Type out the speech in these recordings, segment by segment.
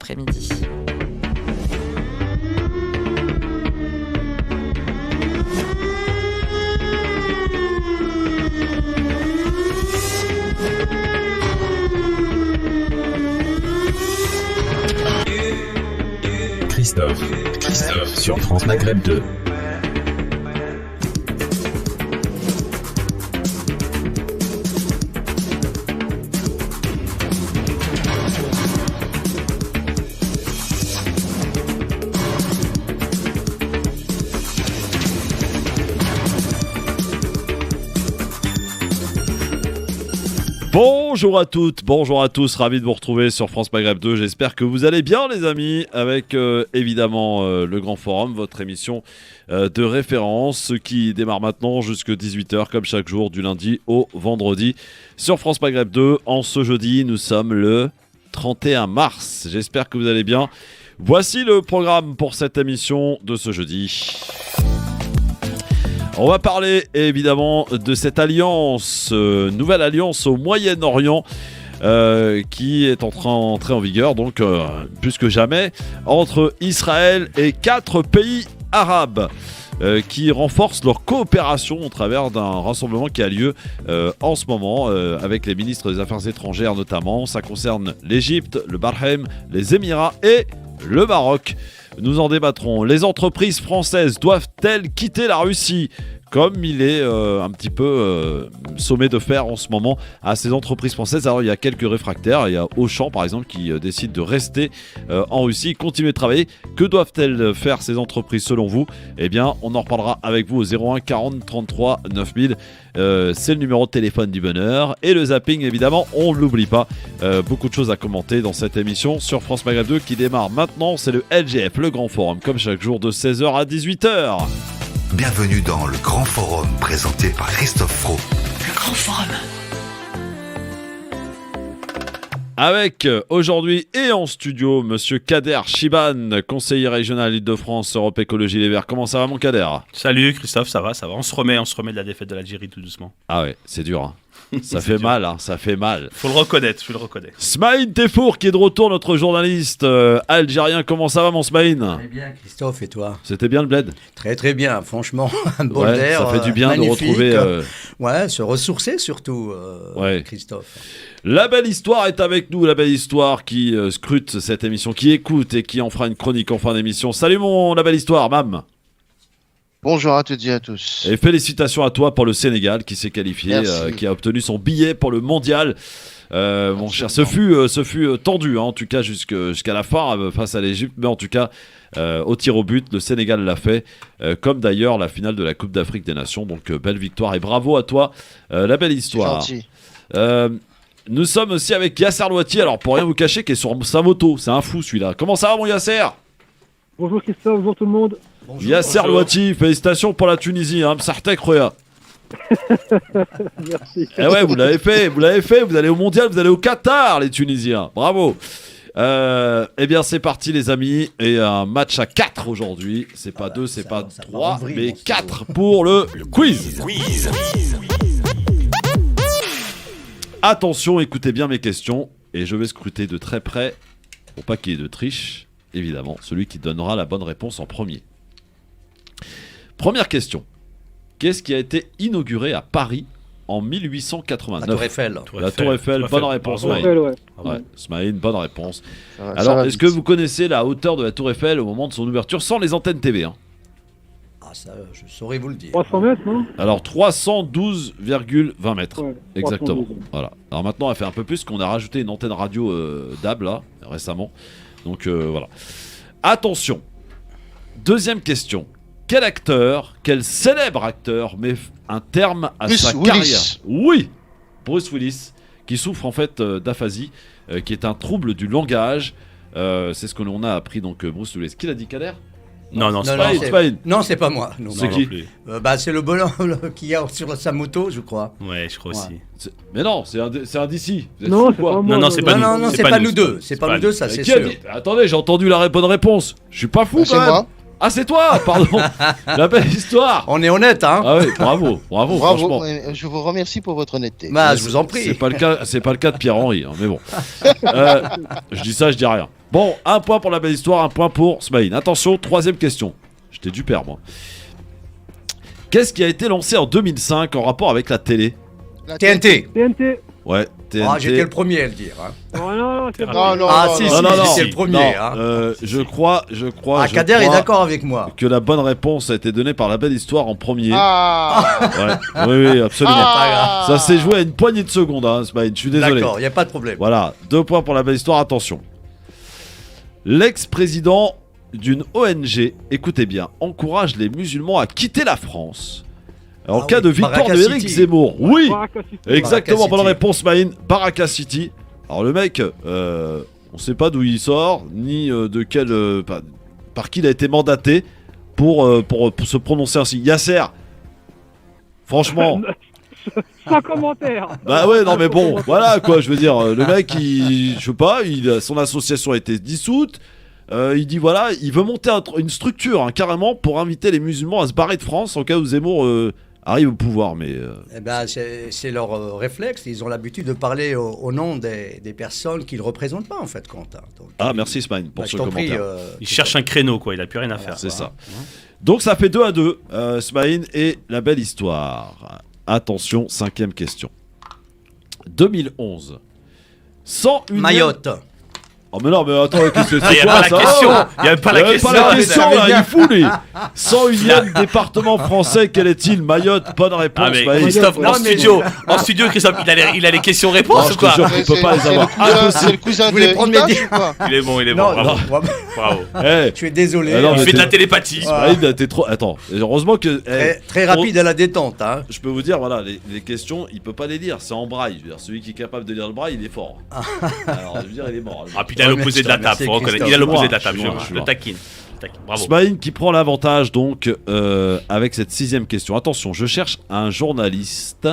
après-midi. Christophe sur France Maghreb 2. Bonjour à toutes, bonjour à tous, ravi de vous retrouver sur France Maghreb 2, j'espère que vous allez bien les amis, avec évidemment le Grand Forum, votre émission de référence qui démarre maintenant jusqu'à 18h comme chaque jour du lundi au vendredi sur France Maghreb 2. En ce jeudi, nous sommes le 31 mars, j'espère que vous allez bien. Voici le programme pour cette émission de ce jeudi. On va parler évidemment de cette alliance, nouvelle alliance au Moyen-Orient qui est en train d'entrer en vigueur, donc plus que jamais, entre Israël et 4 pays arabes qui renforcent leur coopération au travers d'un rassemblement qui a lieu en ce moment avec les ministres des Affaires étrangères notamment. Ça concerne l'Égypte, le Bahreïn, les Émirats et le Maroc. Nous en débattrons. Les entreprises françaises doivent-elles quitter la Russie ? Comme il est un petit peu sommé de faire en ce moment à ces entreprises françaises. Alors il y a quelques réfractaires, il y a Auchan par exemple qui décide de rester en Russie, continuer de travailler. Que doivent-elles faire ces entreprises selon vous ? Eh bien on en reparlera avec vous au 01 40 33 9000. C'est le numéro de téléphone du bonheur. Et le zapping évidemment, on ne l'oublie pas. Beaucoup de choses à commenter dans cette émission sur France Maghreb 2 qui démarre maintenant. C'est le LGF, le Grand Forum, comme chaque jour de 16h à 18h. Bienvenue dans le Grand Forum, présenté par Christophe Fro. Le Grand Forum. Avec aujourd'hui et en studio, monsieur Kader Chiban, conseiller régional Île-de-France, Europe Écologie Les Verts. Comment ça va mon Kader ? Salut Christophe, ça va. On se remet de la défaite de l'Algérie tout doucement. Ah ouais, c'est dur hein. Ça fait mal, hein, ça fait mal. Faut le reconnaître. Smaïn Tefour qui est de retour, notre journaliste algérien. Comment ça va mon Smaïn ? Très bien Christophe, et toi ? C'était bien le bled ? Très très bien, franchement, un bol ouais, d'air. Ça fait du bien magnifique. De retrouver... Ouais, se ressourcer surtout, ouais. Christophe. La belle histoire est avec nous, la belle histoire qui scrute cette émission, qui écoute et qui en fera une chronique en fin d'émission. Salut la belle histoire, Mam. Bonjour à toutes et à tous. Et félicitations à toi pour le Sénégal qui s'est qualifié, qui a obtenu son billet pour le mondial. Mon cher, ce fut tendu hein, en tout cas jusqu'à la fin face à l'Égypte, mais en tout cas au tir au but, le Sénégal l'a fait, comme d'ailleurs la finale de la Coupe d'Afrique des Nations. Donc belle victoire et bravo à toi, la belle histoire. C'est gentil. Nous sommes aussi avec Yasser Louati, alors pour rien vous cacher, qui est sur sa moto, c'est un fou celui-là. Comment ça va mon Yasser ? Bonjour Christophe, bonjour tout le monde. Bonjour, Yasser Louati, félicitations pour la Tunisie, hein, Msartek Roya. Merci. Eh ouais, vous l'avez fait, vous allez au mondial, vous allez au Qatar les Tunisiens, bravo. Eh bien c'est parti les amis, et un match à 4 aujourd'hui, c'est pas 2, c'est pas 3, mais 4 pour le quiz. Attention, écoutez bien mes questions, et je vais scruter de très près, pour pas qu'il y ait de triche, évidemment, celui qui donnera la bonne réponse en premier. Première question. Qu'est-ce qui a été inauguré à Paris en 1889 ? La Tour Eiffel. La Tour Eiffel, bonne réponse, Ouais, Smaïn. ouais. Ouais, Smaïn, bonne réponse. Ça Alors, va est-ce vite. que vous connaissez la hauteur de la Tour Eiffel au moment de son ouverture sans les antennes TV hein ? Ah ça, je saurais vous le dire. 300 mètres, non ? Alors, 312,20 mètres. Ouais, Exactement. 312. Voilà. Alors maintenant, elle fait un peu plus qu'on a rajouté une antenne radio DAB là, récemment. Donc voilà. Attention. Deuxième question. Quel célèbre acteur met un terme à Bruce sa Willis. carrière ? Oui, Bruce Willis, qui souffre en fait d'aphasie, qui est un trouble du langage. C'est ce que l'on a appris donc Bruce Willis. Qui l'a dit, Kader ? Non, c'est Non, pas non, c'est pas une. Non, c'est pas moi. Non, C'est non. qui ? plus. C'est le bonhomme qu'il y a sur sa moto, je crois. Ouais, je crois aussi. Mais non, c'est un d'ici. Vous êtes Non, fous, c'est quoi pas moi. Non, c'est pas Non, nous. non, c'est pas nous deux. C'est pas nous deux, ça Mais c'est qui a sûr. dit Attendez, j'ai entendu la bonne réponse. Je suis pas fou Bah, quand c'est même. moi. Ah, c'est toi, pardon. La belle histoire. On est honnête, hein. Ah oui, bravo, Bravo, franchement. je vous remercie pour votre honnêteté. Bah, je vous en prie. C'est pas le cas de Pierre-Henri, hein, mais bon. Je dis ça, je dis rien. Bon, un point pour la belle histoire, un point pour Smaïn. Attention, troisième question. J'étais du père, moi. Qu'est-ce qui a été lancé en 2005 en rapport avec la télé? TNT. TNT. Ouais, TNT. Ah, j'étais le premier à le dire. Hein. Oh non, c'est Non, pas non, Ah, non, si, non, si, non, non, j'étais non. le premier. Hein. Je crois Ah, Kader est d'accord avec moi. que la bonne réponse a été donnée par la belle histoire en premier. Ah, Ouais. Oui, absolument. Ah. Ça s'est joué à une poignée de secondes, hein, Smaïn, je suis désolé. D'accord, il n'y a pas de problème. Voilà, 2 points pour la belle histoire, attention. L'ex-président d'une ONG, écoutez bien, encourage les musulmans à quitter la France en Ah cas oui, de victoire Baraka de Éric City. Zemmour. Oui, Baraka City. exactement, Baraka bonne City. réponse, Maïn. Baraka City. Alors le mec, on sait pas d'où il sort, ni de quel, par qui il a été mandaté pour se prononcer ainsi. Yasser, franchement. Sans commentaire. Bah ouais, non mais bon, voilà quoi, je veux dire, le mec, je sais pas, son association a été dissoute, il dit voilà, il veut monter une structure, hein, carrément, pour inviter les musulmans à se barrer de France en cas où Zemmour arrive au pouvoir, mais... Eh ben, c'est leur réflexe. Ils ont l'habitude de parler au nom des personnes qu'ils ne représentent pas, en fait, compte. Hein. Donc, Ah, merci Smaïn pour bah, ce je t'en prie, commentaire. Il cherche un créneau, quoi. Il a plus rien à faire. C'est ça. Donc ça fait 2-2, Smaïn et la belle histoire. Attention, 5e question. 2011. 101e... Mayotte. Oh mais non, mais attends, qu'est-ce que Il n'y c'est a quoi pas la ça question. Oh Il n'y a pas la question. Pas la question ça là, veut dire- il est fou lui. 101e département français, quel est-il? Mayotte, bonne réponse. Ah mais Smaïn. Christophe, Non, mais- en studio, Christophe, il a les questions-réponses Non, ou quoi? je te jure. On peut pas les avoir. C'est le cousin Vous voulez de prendre Itache mes ou quoi? Il est bon, Non, bravo. non, Bravo. Eh, je suis désolé. Alors, Il mais fait de la t'es- télépathie. Smaïn, t'es trop. Attends, heureusement que. Très rapide à la détente. Hein. Je peux vous dire, voilà, les questions, il peut pas les lire, c'est en braille. Je veux dire, celui qui est capable de lire le braille, il est fort. Alors, je veux dire, il est mort. Ah, puis il a l'opposé de la table, faut reconnaître. Il a l'opposé de la table, Je suis je le loin. taquine. Bravo. Smaïn qui prend l'avantage donc avec cette 6e question. Attention, je cherche un journaliste.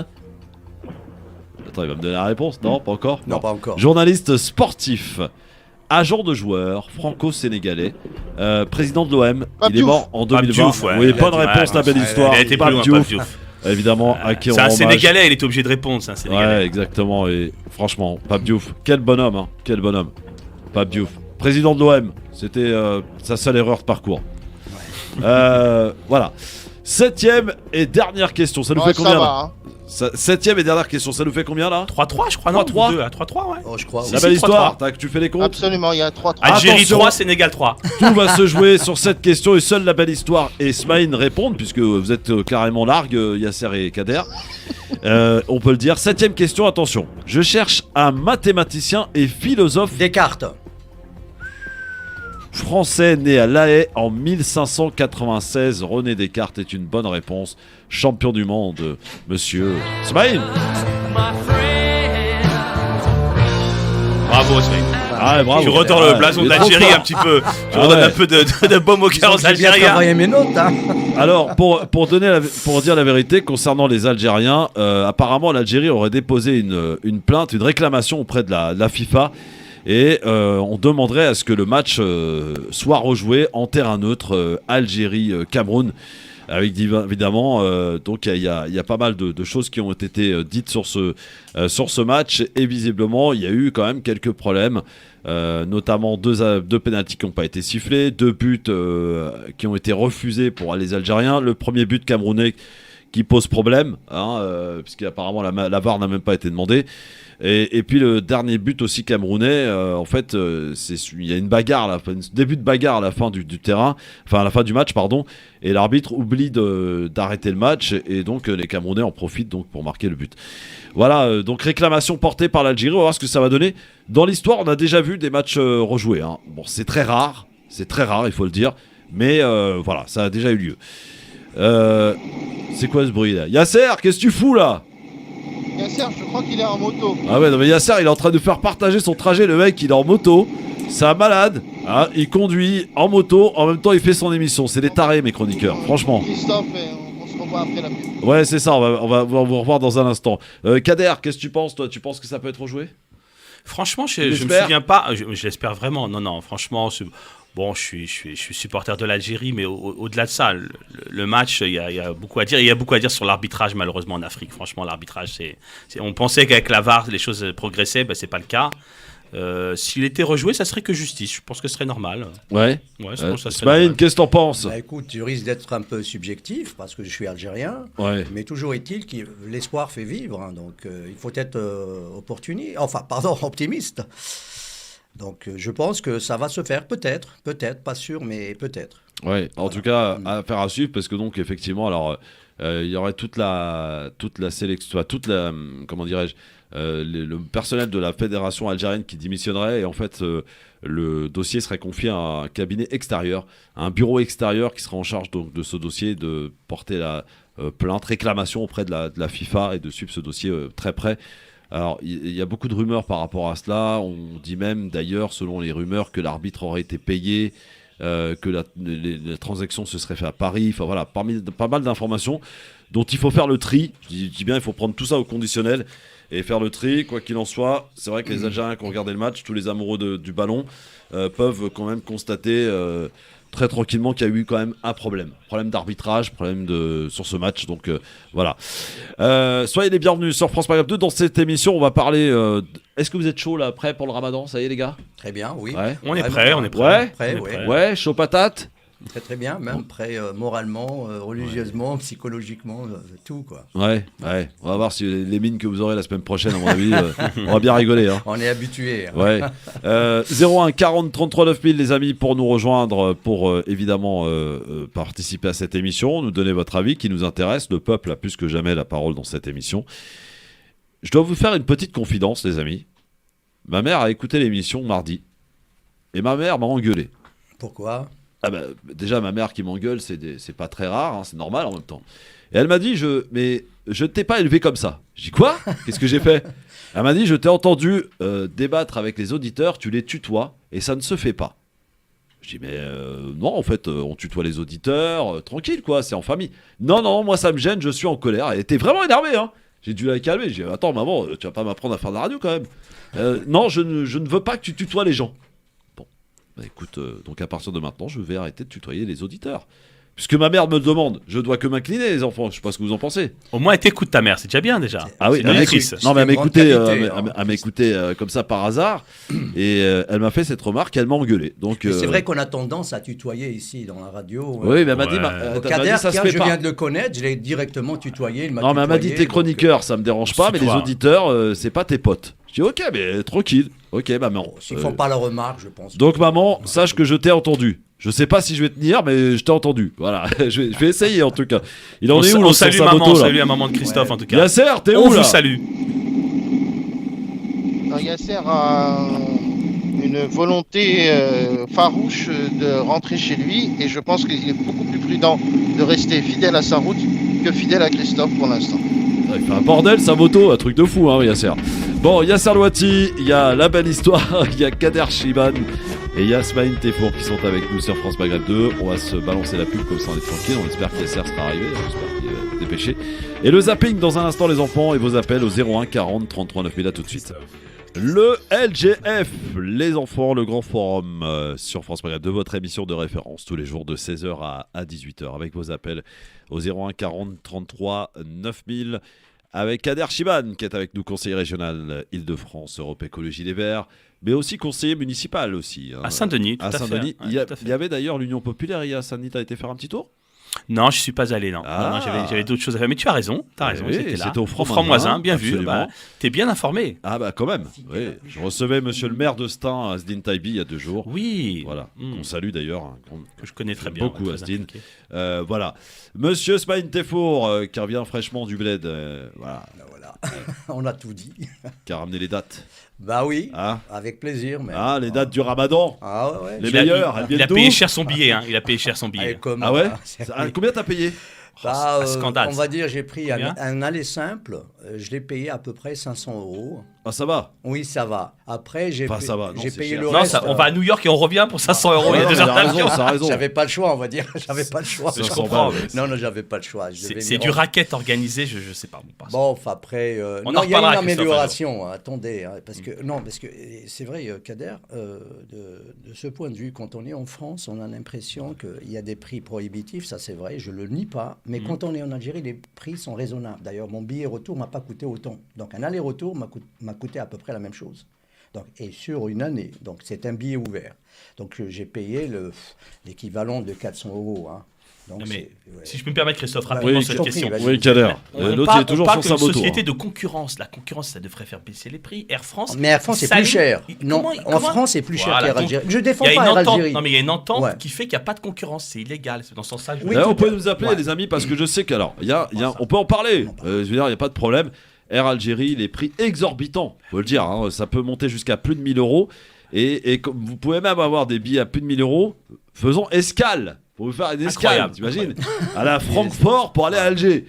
Attends, il va me donner la réponse? Non, pas encore. Non, pas encore. Journaliste sportif, agent de joueur, franco-sénégalais, président de l'OM. Pape Il est Diouf. mort en Pape 2020. Diouf, ouais. Oui, Il a bonne dit- réponse, ouais, la belle ouais, histoire. Il a été Pape plus loin, Diouf, Pape Diouf. évidemment, à qui on C'est rend un hommage. Sénégalais, il était obligé de répondre, c'est un Sénégalais. Ouais, exactement. Et franchement, Pape Diouf, quel bonhomme, hein, quel bonhomme. Pape Diouf, président de l'OM, c'était sa seule erreur de parcours. Voilà. 7e et dernière question, ça nous fait Ouais, combien ça là va, hein. 7e et dernière question, ça nous fait combien là? 3-3, je crois, non? 3-3. 2 à 3-3, ouais. Oh, je crois. Si, La si, belle histoire, 3-3. tu fais les comptes. Absolument, il y a 3-3. Algérie Attention. 3, Sénégal 3. Tout va se jouer sur cette question et seule la belle histoire et Smaïn répondent puisque vous êtes carrément largues, Yasser et Kader. On peut le dire. 7e question, attention. Je cherche un mathématicien et philosophe Descartes. français né à La Haye en 1596. René Descartes est une bonne réponse. Champion du monde, monsieur Smaïn. Bravo, Smaïn. Ah, bravo. Tu retournes le blason il de est trop l'Algérie fort. un petit peu. Tu Ah redonnes ouais. un peu de baume au cœur aux J'ai bien Algériens. travaillé mes notes. Hein. Alors, pour dire la vérité concernant les Algériens, apparemment l'Algérie aurait déposé une plainte, une réclamation auprès de la FIFA et on demanderait à ce que le match soit rejoué en terrain neutre Algérie-Cameroun. Avec évidemment, donc il y a pas mal de choses qui ont été dites sur ce match et visiblement il y a eu quand même quelques problèmes. Notamment deux pénaltys qui n'ont pas été sifflés, 2 buts qui ont été refusés pour les Algériens. Le premier but camerounais qui pose problème, hein, puisqu'apparemment la VAR n'a même pas été demandée. Et puis le dernier but aussi camerounais, en fait, il y a une bagarre, un début de bagarre à la fin du terrain, enfin à la fin du match, pardon, et l'arbitre oublie d'arrêter le match, et donc les Camerounais en profitent donc pour marquer le but. Voilà, donc réclamation portée par l'Algérie, on va voir ce que ça va donner. Dans l'histoire, on a déjà vu des matchs rejoués, hein. Bon, c'est très rare, il faut le dire, mais voilà, ça a déjà eu lieu. C'est quoi ce bruit là? Yasser, qu'est-ce que tu fous là? Yasser, je crois qu'il est en moto. Ah ouais, non mais Yasser, il est en train de faire partager son trajet, le mec, il est en moto, c'est un malade, hein, il conduit en moto, en même temps il fait son émission, c'est des tarés mes chroniqueurs, franchement. Christophe, on se revoit après la pub. Ouais, c'est ça, on va vous revoir dans un instant. Kader, qu'est-ce que tu penses toi? Tu penses que ça peut être rejoué? Franchement, je me L'espère. souviens pas. Je l'espère vraiment. Non, franchement, bon, je suis supporter de l'Algérie, mais au-delà de ça, le match, il y a beaucoup à dire. Il y a beaucoup à dire sur l'arbitrage, malheureusement, en Afrique. Franchement, l'arbitrage, on pensait qu'avec la VAR, les choses progressaient, ben, c'est pas le cas. S'il était rejoué, ça serait que justice. Je pense que ce serait normal. Ouais. Ouais, je pense que ça serait Smaïn, normal. qu'est-ce que t'en penses? Bah, écoute, tu risques d'être un peu subjectif parce que je suis algérien, Ouais. mais toujours est-il que l'espoir fait vivre. Hein, donc il faut être optimiste. Donc je pense que ça va se faire, peut-être, pas sûr, mais peut-être. Ouais, en tout cas, affaire à suivre parce que donc effectivement, alors il y aurait toute la sélection, comment dirais-je, le personnel de la fédération algérienne qui démissionnerait et en fait le dossier serait confié à un cabinet extérieur, à un bureau extérieur qui sera en charge donc de ce dossier, de porter la plainte, réclamation auprès de la FIFA et de suivre ce dossier très près. Alors, il y a beaucoup de rumeurs par rapport à cela. On dit même, d'ailleurs, selon les rumeurs, que l'arbitre aurait été payé, que la transaction se serait faite à Paris. Enfin voilà, pas mal d'informations dont il faut faire le tri. Je dis bien, il faut prendre tout ça au conditionnel et faire le tri. Quoi qu'il en soit, c'est vrai que les Algériens qui ont regardé le match, tous les amoureux du ballon, peuvent quand même constater très tranquillement qu'il y a eu quand même un problème d'arbitrage, sur ce match, donc voilà. Soyez les bienvenus sur France Maghreb 2. Dans cette émission, on va parler est-ce que vous êtes chaud là, prêt pour le Ramadan? Ça y est les gars? Très bien, oui. Ouais. On est Vraiment. prêt, on est prêt. Ouais. Prêt, On est ouais. prêt. Ouais, chaud patate. Très très bien, même prêt moralement, religieusement, psychologiquement, tout quoi. Ouais, on va voir si les mines que vous aurez la semaine prochaine, à mon avis, on va bien rigoler, hein. On est habitué. Hein. Ouais. 01 40 33 9000 les amis pour nous rejoindre, pour évidemment participer à cette émission, nous donner votre avis qui nous intéresse. Le peuple a plus que jamais la parole dans cette émission. Je dois vous faire une petite confidence les amis. Ma mère a écouté l'émission mardi et ma mère m'a engueulé. Pourquoi? Ah bah, déjà ma mère qui m'engueule c'est pas très rare, hein, c'est normal en même temps. Et elle m'a dit mais je t'ai pas élevé comme ça. J'ai dit quoi? Qu'est-ce que j'ai fait? Elle m'a dit je t'ai entendu débattre avec les auditeurs, tu les tutoies et ça ne se fait pas. Je dis mais non en fait on tutoie les auditeurs, tranquille quoi, c'est en famille. Non moi ça me gêne, je suis en colère. Elle était vraiment énervée hein. J'ai dû la calmer, j'ai dit attends maman tu vas pas m'apprendre à faire de la radio quand même. Non je ne veux pas que tu tutoies les gens. Bon bah écoute donc à partir de maintenant je vais arrêter de tutoyer les auditeurs. Puisque ma mère me demande, je dois que m'incliner les enfants, je sais pas ce que vous en pensez. Au moins, t'écoutes ta mère, c'est déjà bien déjà. Ah oui, C'est une auditrice. non mais elle C'est une grande m'écoutait, qualité, elle m'écoutait comme ça par hasard et elle m'a fait cette remarque, elle m'a engueulé. Donc Mais c'est vrai qu'on a tendance à tutoyer ici dans la radio. oui, mais elle m'a dit, Ouais. elle m'a Kader, dit ça se tiens, fait je pas. viens de le connaître, je l'ai directement tutoyé. Il Non mais elle m'a dit tutoyé, t'es donc, chroniqueur, ça me dérange pas, mais les tutoie. auditeurs, c'est pas tes potes. Je dis ok, mais tranquille. Ok, maman. S'ils font pas la remarque, je pense. Donc maman, sache que je t'ai entendu. Je sais pas si je vais tenir, mais je t'ai entendu. Voilà, je vais essayer en tout cas. Il en est où On l'autre salue sur sa maman, moto, là salut à maman de Christophe en tout cas. Yasser, t'es On où là? vous salue. Yasser a une volonté farouche de rentrer chez lui et je pense qu'il est beaucoup plus prudent de rester fidèle à sa route que fidèle à Christophe pour l'instant. Il fait un bordel sa moto, un truc de fou hein Yasser. Bon, Yasser Louati, il y a La Belle Histoire, il y a Kader Chiban et il y a Smaïn Tefour qui sont avec nous sur France Maghreb 2. On va se balancer la pub comme ça on est tranquille, on espère que Yasser sera arrivé, j'espère qu'il va se dépêcher. Et le zapping dans un instant les enfants et vos appels au 01 40 33 9000 à tout de suite. Le LGF, les enfants, le grand forum sur France Maghreb de votre émission de référence tous les jours de 16h à 18h avec vos appels au 01 40 33 9000 avec Kader Chiban qui est avec nous, conseiller régional Île-de-France, Europe Écologie Les Verts, mais aussi conseiller municipal aussi. Hein, À Saint-Denis, tout à à fait. Saint-Denis. Ouais, Il tout à fait. y avait d'ailleurs l'Union Populaire hier à Saint-Denis, t'as été faire un petit tour? Non, je suis pas allé, non. Ah. Non, j'avais d'autres choses à faire. Mais tu as raison, Oui, j'étais là. c'était au Franc-Moisin, Franc-Moisin, bien vu. absolument. Bah, t'es bien informé. Ah bah quand même, oui. Je recevais monsieur le maire de Stein, Asdin Taibi, il y a 2 jours. Oui. Voilà, Mm. qu'on salue d'ailleurs. Hein, Que je connais très J'aime bien. beaucoup, très Astin. impliqué. Voilà. Monsieur Smaïn Tefour, qui revient fraîchement du bled, voilà, Voilà, on a tout dit. qui a ramené les dates. Bah oui, Hein avec plaisir. Mais... Les dates du Ramadan. Ah ouais, ouais. Les Il a- meilleurs, elles Il viennent a d'où? payé cher son billet. Hein. Il a payé cher son Allez, billet. comme, Ah ouais c'est- Combien t'as payé? Bah, Un scandale. on va dire, j'ai pris Combien un aller simple, je l'ai payé à peu près 500 €. Ah ça va. Oui, ça va. Après, j'ai Enfin, ça va, non, j'ai c'est payé cher. le Non, reste. ça, on va à New York et on revient pour 500 €. Il y a non, 2 mais heures t'as raison, d'avion. t'as raison. J'avais pas le choix, on va dire. J'avais pas le choix. Je 500 comprends. balles. Non, j'avais pas le choix. Je devais C'est m'y du rendre. racket organisé, je sais pas. Bon, parce- Bon, enfin, après, On non, en il y a une reparlera, Christophe, amélioration. Attendez, hein, parce que non, parce que c'est vrai, Kader, de ce point de vue, quand on est en France, on a l'impression qu'il y a des prix prohibitifs. Ça, c'est vrai, je le nie pas. Mais quand on est en Algérie, les prix sont raisonnables. D'ailleurs, mon billet retour m'a pas coûté autant. Donc, un aller-retour m'a coûté à peu près la même chose. Donc, et sur une année. Donc, c'est un billet ouvert. Donc, j'ai payé l'équivalent de 400 €. Hein. Donc, Non, mais ouais. si je peux me permettre, Christophe, Ouais, rapidement oui, cette je t'en prie, question. vas-y. Oui, Kader. On L'autre, il est toujours parle sur sa d'une moto. société hein. de concurrence. La concurrence, ça devrait faire baisser les prix. Air France. Mais Air France, c'est plus cher. Non, en France, c'est plus cher Voilà, qu'Air donc, Algérie. Je défends Il y a pas une Air entente. Algérie. Non, mais il y a une entente Ouais. qui fait qu'il n'y a pas de concurrence. C'est illégal. C'est dans ce sens-là. Oui, D'ailleurs, tout vous pouvez à- nous appeler, ouais. les amis, parce que je sais qu'alors, on peut en parler. Je veux dire, il n'y a pas de problème. Air Algérie, les prix exorbitants, faut le dire. Hein, ça peut monter jusqu'à plus de 1000 €. Et vous pouvez même avoir des billets à plus de 1000 €. Faisons escale. Pour vous faire une escale, Incroyable. t'imagines, à la Francfort pour aller à Alger.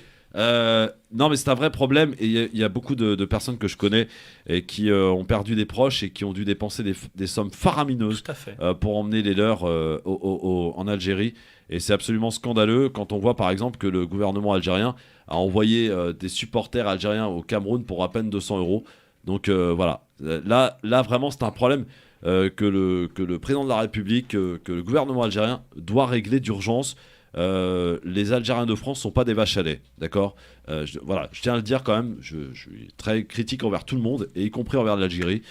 Non, mais c'est un vrai problème. Et il y a beaucoup de personnes que je connais et qui ont perdu des proches et qui ont dû dépenser des sommes faramineuses Tout à fait. pour emmener les leurs en Algérie. Et c'est absolument scandaleux quand on voit par exemple que le gouvernement algérien a envoyé des supporters algériens au Cameroun pour à peine 200 €. Donc voilà, là vraiment c'est un problème que le président de la République, que le gouvernement algérien doit régler d'urgence. Les Algériens de France sont pas des vaches à lait, d'accord. Voilà, je tiens à le dire quand même, je suis très critique envers tout le monde, et y compris envers l'Algérie.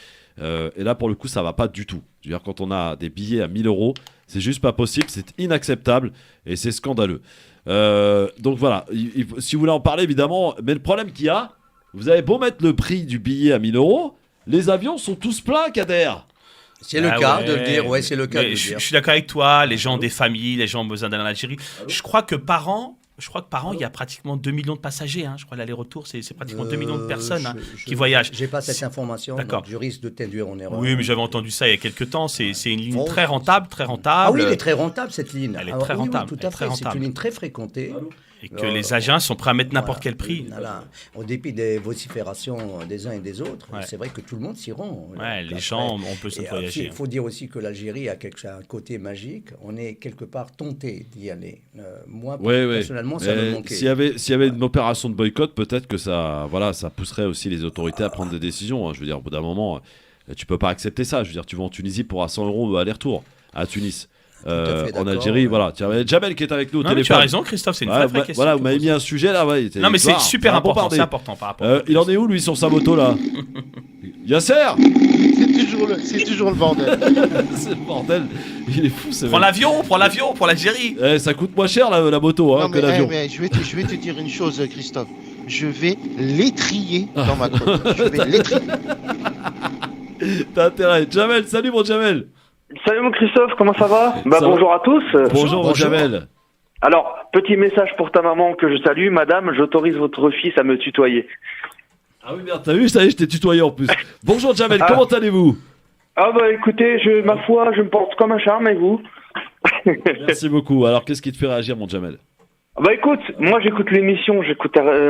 Et là, pour le coup, ça va pas du tout. Je veux dire, quand on a des billets à 1000 €, c'est juste pas possible, c'est inacceptable et c'est scandaleux. Donc voilà, si vous voulez en parler, évidemment, mais le problème qu'il y a, vous avez beau mettre le prix du billet à 1000 €, les avions sont tous pleins, Kader. C'est le Ah cas ouais. de le dire. Ouais, c'est le cas de Mais le je dire. suis d'accord avec toi. Les gens ont des familles, les gens ont besoin d'aller en Algérie. Je crois que par an, il y a pratiquement 2 millions de passagers. Hein. Je crois l'aller-retour, c'est pratiquement 2 millions de personnes hein, qui voyagent. J'ai pas cette information. D'accord. Donc je risque de t'induire en erreur. Oui, mais j'avais entendu ça il y a quelques temps. C'est une ligne Bon. très rentable, très rentable. Ah oui, elle est très rentable cette ligne. Elle est Ah très oui, oui, rentable, tout elle est à très fait. C'est rentable. une ligne très fréquentée. Et que les Algériens sont prêts à mettre n'importe Voilà. quel prix. Voilà. Au dépit des vociférations des uns et des autres, Ouais. c'est vrai que tout le monde s'y rend. Ouais, les Après, gens, on peut se voyager. Il faut dire aussi que l'Algérie a un côté magique. On est quelque part tenté d'y aller. Moi, personnellement, ça me manquait. S'il y avait une opération de boycott, peut-être que ça pousserait aussi les autorités à prendre des décisions. Hein. Je veux dire, au bout d'un moment, tu peux pas accepter ça. Je veux dire, tu vas en Tunisie pour à 100 € aller-retour à Tunis. à fait En d'accord, Algérie, ouais. voilà. Tiens, Jamel qui est avec nous au Non, mais téléphone. tu as raison, Christophe, c'est une Ouais, vraie question. voilà, vous m'avez mis un sujet là. Ouais, Non, mais c'est super ça va important. bombarder. C'est important par rapport. Il en est où lui sur sa moto là Yasser C'est toujours le bordel. C'est le bordel. Il est fou, c'est Prends l'avion pour l'Algérie. Ça coûte moins cher la moto hein, Non, que mais, l'avion. mais je vais te dire une chose, Christophe. Je vais l'étrier dans ma cote. Je vais l'étrier. T'as intérêt. Jamel, salut mon Jamel. Salut mon Christophe, comment ça va? Ça va. Bonjour à tous. Bonjour mon Jamel. Alors, petit message pour ta maman que je salue. Madame, j'autorise votre fils à me tutoyer. Ah oui merde, t'as vu, ça y est, je t'ai tutoyé en plus. Bonjour Jamel, comment allez-vous? Ah bah écoutez, ma foi, je me porte comme un charme et vous? Merci beaucoup. Alors qu'est-ce qui te fait réagir mon Jamel? Bah écoute, moi j'écoute l'émission,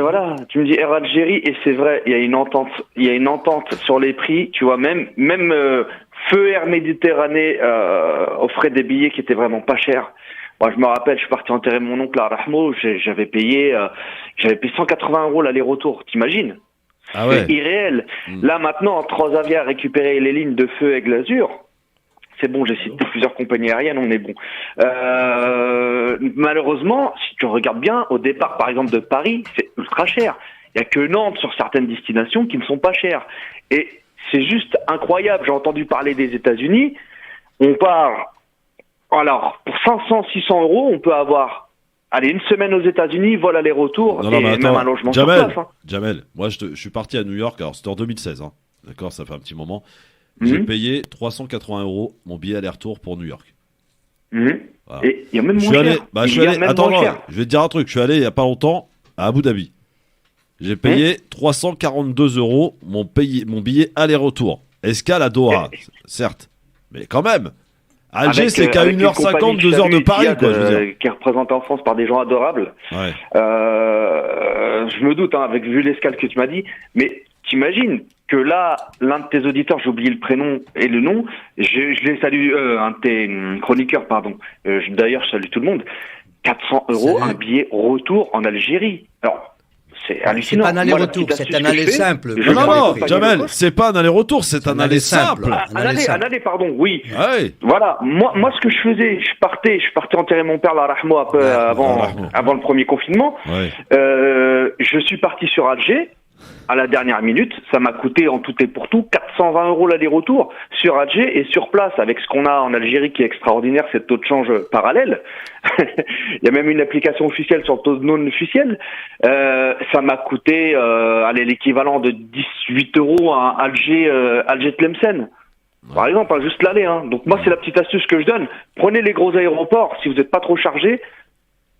voilà, tu me dis Air Algérie et c'est vrai, il y a une entente sur les prix, tu vois, même Feu Air Méditerranée offrait des billets qui étaient vraiment pas chers. Moi, je me rappelle, je suis parti enterrer mon oncle à Rahmo, j'avais payé 180 € l'aller-retour, t'imagines? Ah ouais. C'est irréel. Là maintenant, Transavia a récupéré les lignes de Feu Aigle Azur. C'est bon, j'ai cité plusieurs compagnies aériennes, on est bon. Malheureusement, si tu regardes bien, au départ, par exemple, de Paris, c'est ultra cher. Il n'y a que Nantes sur certaines destinations qui ne sont pas chères. Et c'est juste incroyable. J'ai entendu parler des États-Unis. On part, alors, pour 500, 600 €, on peut avoir, une semaine aux États-Unis, vol aller-retour, Non, et mais même attends, un logement Jamel, sur place. Hein. Jamel, moi je suis parti à New York, alors c'était en 2016, hein. D'accord, ça fait un petit moment. J'ai payé 380 € mon billet aller-retour pour New York. Mhm. Voilà. Et il y a même Je moins suis allé, cher. je suis Il y a allé, même attends, moins non, cher. je vais te dire un truc, je suis allé il y a pas longtemps à Abu Dhabi. J'ai payé 342 € mon billet aller-retour. Escale à Doha, certes, mais quand même. Alger, Avec, c'est qu'à avec 1h50, 2h de Paris, quoi, je veux dire. qui est représentée en France par des gens adorables. Ouais. Je me doute, hein, vu l'escale que tu m'as dit, mais t'imagines que là, l'un de tes auditeurs, j'ai oublié le prénom et le nom, je les salue, un de tes chroniqueurs, pardon. D'ailleurs, je salue tout le monde. 400 €, Salut. un billet retour en Algérie. Alors, c'est C'est hallucinant. pas un Moi, aller-retour, la c'est petite un astuce que aller je fais, simple. je Non, prends non, les non, compagnies Jamel, de- c'est pas un aller-retour, c'est un aller simple. Un aller simple. Un aller, pardon, oui. Ouais. Voilà, moi ce que je faisais, je partais enterrer mon père à Rahmo un peu Rahmo. avant le premier confinement. Ouais. Je suis parti sur Alger. à la dernière minute. Ça m'a coûté en tout et pour tout 420 € l'aller-retour sur Alger et sur place, avec ce qu'on a en Algérie qui est extraordinaire, c'est le taux de change parallèle. Il y a même une application officielle sur le taux non officiel. Ça m'a coûté l'équivalent de 18 € à Alger-Tlemcen. Par exemple, hein, juste l'aller. Hein. Donc moi, c'est la petite astuce que je donne. Prenez les gros aéroports, si vous n'êtes pas trop chargé,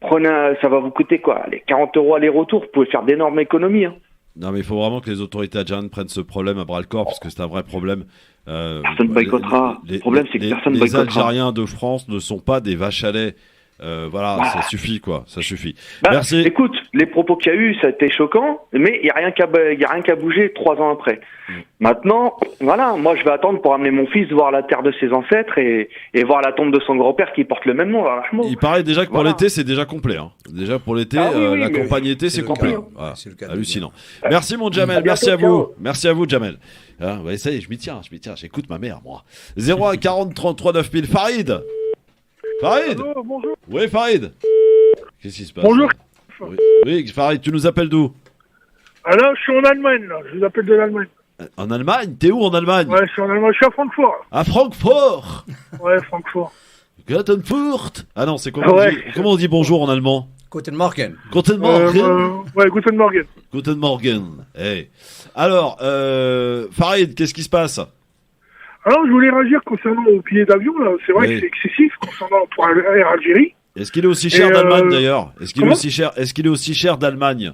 ça va vous coûter quoi, les 40 € aller-retour. Vous pouvez faire d'énormes économies. Hein. Non, mais il faut vraiment que les autorités algériennes prennent ce problème à bras-le-corps, parce que c'est un vrai problème. Personne boycottera. Le problème, c'est que personne boycottera. Les Algériens de France ne sont pas des vaches à lait. Ça suffit, quoi. Ça suffit. Merci. Écoute, les propos qu'il y a eu, ça a été choquant, mais il n'y a rien qu'à bouger 3 ans après. Maintenant, voilà, moi je vais attendre pour amener mon fils voir la terre de ses ancêtres et voir la tombe de son grand-père qui porte le même nom. Il paraît déjà que pour l'été, c'est déjà complet. Hein. Déjà pour l'été, la campagne été, c'est complet. Voilà. Hallucinant. Merci mon Jamel, merci à vous. Merci à vous, Jamel. Ça y est, je m'y tiens, j'écoute ma mère, moi. 01 40 33 9000, Farid. Farid. Allô, bonjour. Oui, Farid. Qu'est-ce qui se passe? Bonjour. Oui, Farid, tu nous appelles d'où? Alors, je suis en Allemagne, là. Je vous appelle de l'Allemagne. En Allemagne? T'es où en Allemagne? Ouais, je suis en Allemagne. Je suis à Francfort. À Francfort. Ouais, Francfort. Gottenfurt. Ah non, c'est comment on dit bonjour en allemand? Guten Morgen. Guten Morgen. Ouais, Guten Morgen. Guten Morgen. Hey. Alors, Farid, qu'est-ce qui se passe? Alors, je voulais réagir concernant le billet d'avion, là. C'est vrai que c'est excessif concernant pour Air Algérie. Est-ce qu'il est aussi cher d'Allemagne, d'ailleurs? Est-ce qu'il est aussi cher d'Allemagne?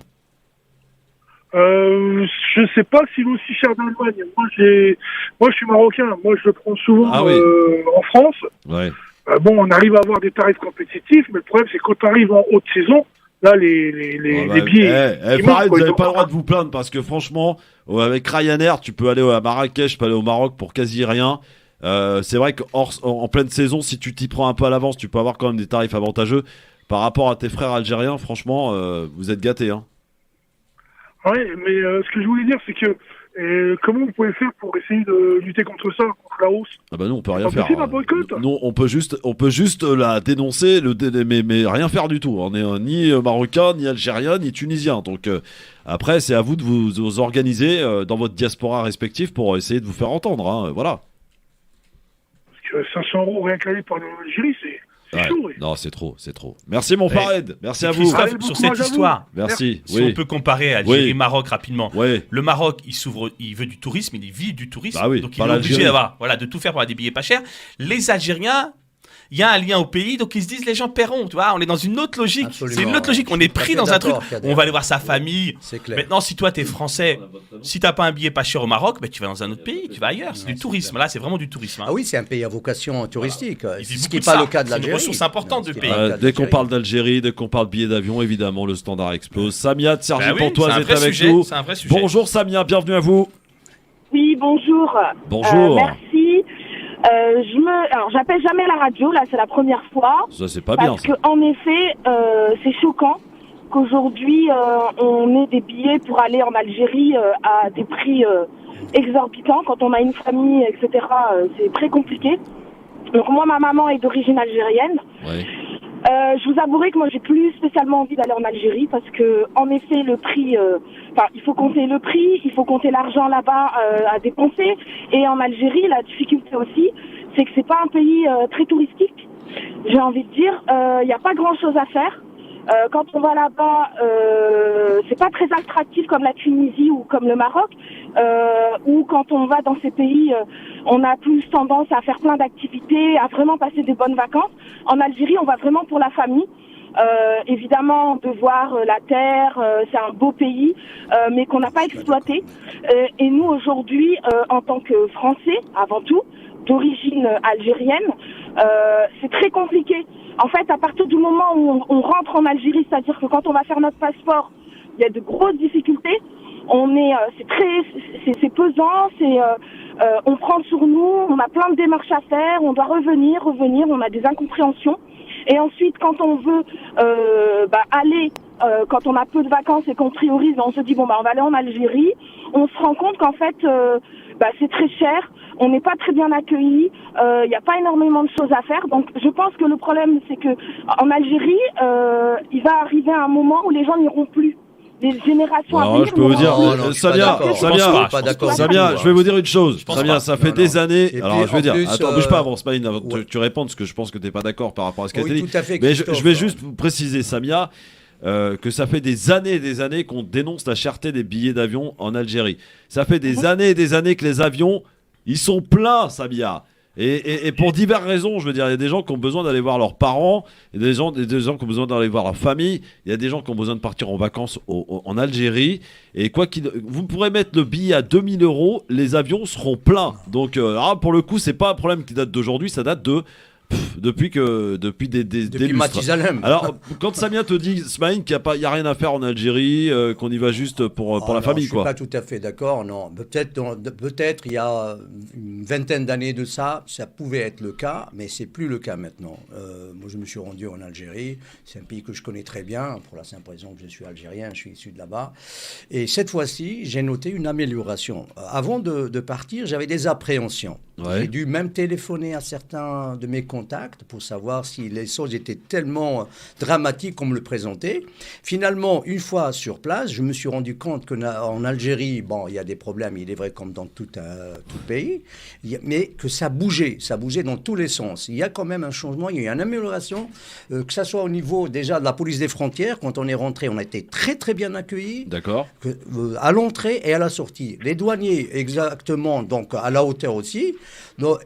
Je sais pas s'il est aussi cher d'Allemagne. Moi, je suis marocain. Moi, je le prends souvent en France. Ouais. Bon, on arrive à avoir des tarifs compétitifs, mais le problème, c'est quand on arrive en haute saison, là, les billets... Pareil, vous n'avez pas le droit de vous plaindre, parce que franchement, avec Ryanair, tu peux aller à Marrakech, tu peux aller au Maroc pour quasi rien. C'est vrai qu'en pleine saison, si tu t'y prends un peu à l'avance, tu peux avoir quand même des tarifs avantageux. Par rapport à tes frères algériens, franchement, vous êtes gâtés. Hein. Oui, mais ce que je voulais dire, c'est que comment vous pouvez faire pour essayer de lutter contre ça, contre la hausse? Ah bah nous, on peut rien faire. Non, on peut juste la dénoncer, mais rien faire du tout. On est ni marocain, ni algérien, ni tunisien. Donc après, c'est à vous de vous organiser dans votre diaspora respective pour essayer de vous faire entendre. Hein, voilà. Parce que 500 € rien qu'aller par l'Algérie, c'est chaud. Non, c'est trop. Merci mon Farid. Merci à vous. Christophe, sur cette histoire. Merci. Si on peut comparer Algérie-Maroc rapidement. Oui. Le Maroc, il veut du tourisme, il vit du tourisme. Bah oui, donc il est obligé de tout faire pour avoir des billets pas chers. Les Algériens, il y a un lien au pays, donc ils se disent les gens paieront, tu vois, on est dans une autre logique. Absolument, c'est une autre logique, on est pris dans un truc, Kader. on va aller voir sa famille. C'est clair. Maintenant, si toi t'es français, si t'as pas un billet pas cher au Maroc, tu vas dans un autre pays, tu vas ailleurs, c'est du tourisme. Là, c'est vraiment du tourisme. Hein. Ah oui, c'est un pays à vocation touristique. Ce qui n'est de pas ça. le cas de C'est une l'Algérie. ressource importante du pays. Dès qu'on parle d'Algérie, dès qu'on parle de billets d'avion, évidemment, le standard explose. Samia de Sergi Pontoise est avec nous. C'est un vrai sujet. Bonjour Samia, bienvenue à vous. Oui, bonjour. Bonjour. Merci. Alors, j'appelle jamais la radio, là, c'est la première fois. Ça, c'est pas bien. Parce que, en effet, c'est choquant qu'aujourd'hui, on ait des billets pour aller en Algérie à des prix exorbitants. Quand on a une famille, etc., c'est très compliqué. Donc, moi, ma maman est d'origine algérienne. Ouais. Je vous avouerai que moi, j'ai plus spécialement envie d'aller en Algérie parce que, en effet, le prix, il faut compter le prix, il faut compter l'argent là-bas à dépenser. Et en Algérie, la difficulté aussi, c'est que c'est pas un pays très touristique. J'ai envie de dire, il n'y a pas grand-chose à faire. Quand on va là-bas, c'est pas très attractif comme la Tunisie ou comme le Maroc. Ou quand on va dans ces pays, on a plus tendance à faire plein d'activités, à vraiment passer des bonnes vacances. En Algérie, on va vraiment pour la famille. Évidemment, de voir la terre, c'est un beau pays, mais qu'on n'a pas exploité. Et nous, aujourd'hui, en tant que Français, avant tout, d'origine algérienne, c'est très compliqué. En fait, à partir du moment où on rentre en Algérie, c'est-à-dire que quand on va faire notre passeport, il y a de grosses difficultés. C'est pesant, on prend sur nous, on a plein de démarches à faire, on doit revenir, on a des incompréhensions. Et ensuite, quand on veut aller, quand on a peu de vacances et qu'on priorise, on se dit on va aller en Algérie, on se rend compte qu'en fait, c'est très cher, on n'est pas très bien accueillis, il n'y a pas énormément de choses à faire. Donc, je pense que le problème, c'est que en Algérie, il va arriver un moment où les gens n'iront plus. les générations à Alors, venir. je peux vous dire, Non, je suis Samia, pas d'accord. Samia, je vais vous dire une chose. pense Samia, pas. ça fait Non, des non. années. Et Alors, puis, je vais en dire, plus, attends, bouge pas avant, Smaïn, avant ouais. que tu répondes, parce que je pense que t'es pas d'accord par rapport à ce qu'a été Oui, dit. tout à fait, Mais je Christophe. vais juste vous préciser, Samia, que ça fait des années qu'on dénonce la cherté des billets d'avion en Algérie. Ça fait des années et des années que les avions, ils sont pleins, Samia. Et pour diverses raisons, je veux dire, il y a des gens qui ont besoin d'aller voir leurs parents, il y a des gens qui ont besoin d'aller voir leur famille, il y a des gens qui ont besoin de partir en vacances en Algérie. Et vous pourrez mettre le billet à 2000 €, les avions seront pleins. Donc, pour le coup, c'est pas un problème qui date d'aujourd'hui, ça date depuis des lustres. Mathusalem. Alors, quand Samia te dit, Smaïn, qu'il n'y a rien à faire en Algérie, qu'on y va juste pour la non, famille, je quoi. suis pas tout à fait d'accord, non. Peut-être il y a une vingtaine d'années de ça, ça pouvait être le cas, mais c'est plus le cas maintenant. Moi, je me suis rendu en Algérie. C'est un pays que je connais très bien, pour la simple raison que je suis algérien, je suis issu de là-bas. Et cette fois-ci, j'ai noté une amélioration. Avant de partir, j'avais des appréhensions. Ouais. J'ai dû même téléphoner à certains de mes contacts pour savoir si les choses étaient tellement dramatiques qu'on me le présentait. Finalement, une fois sur place, je me suis rendu compte qu'en Algérie, bon, il y a des problèmes, il est vrai comme dans tout pays, mais que ça bougeait dans tous les sens. Il y a quand même un changement, il y a eu une amélioration, que ça soit au niveau déjà de la police des frontières. Quand on est rentré, on a été très très bien accueillis. D'accord. À l'entrée et à la sortie. Les douaniers, exactement, donc à la hauteur aussi.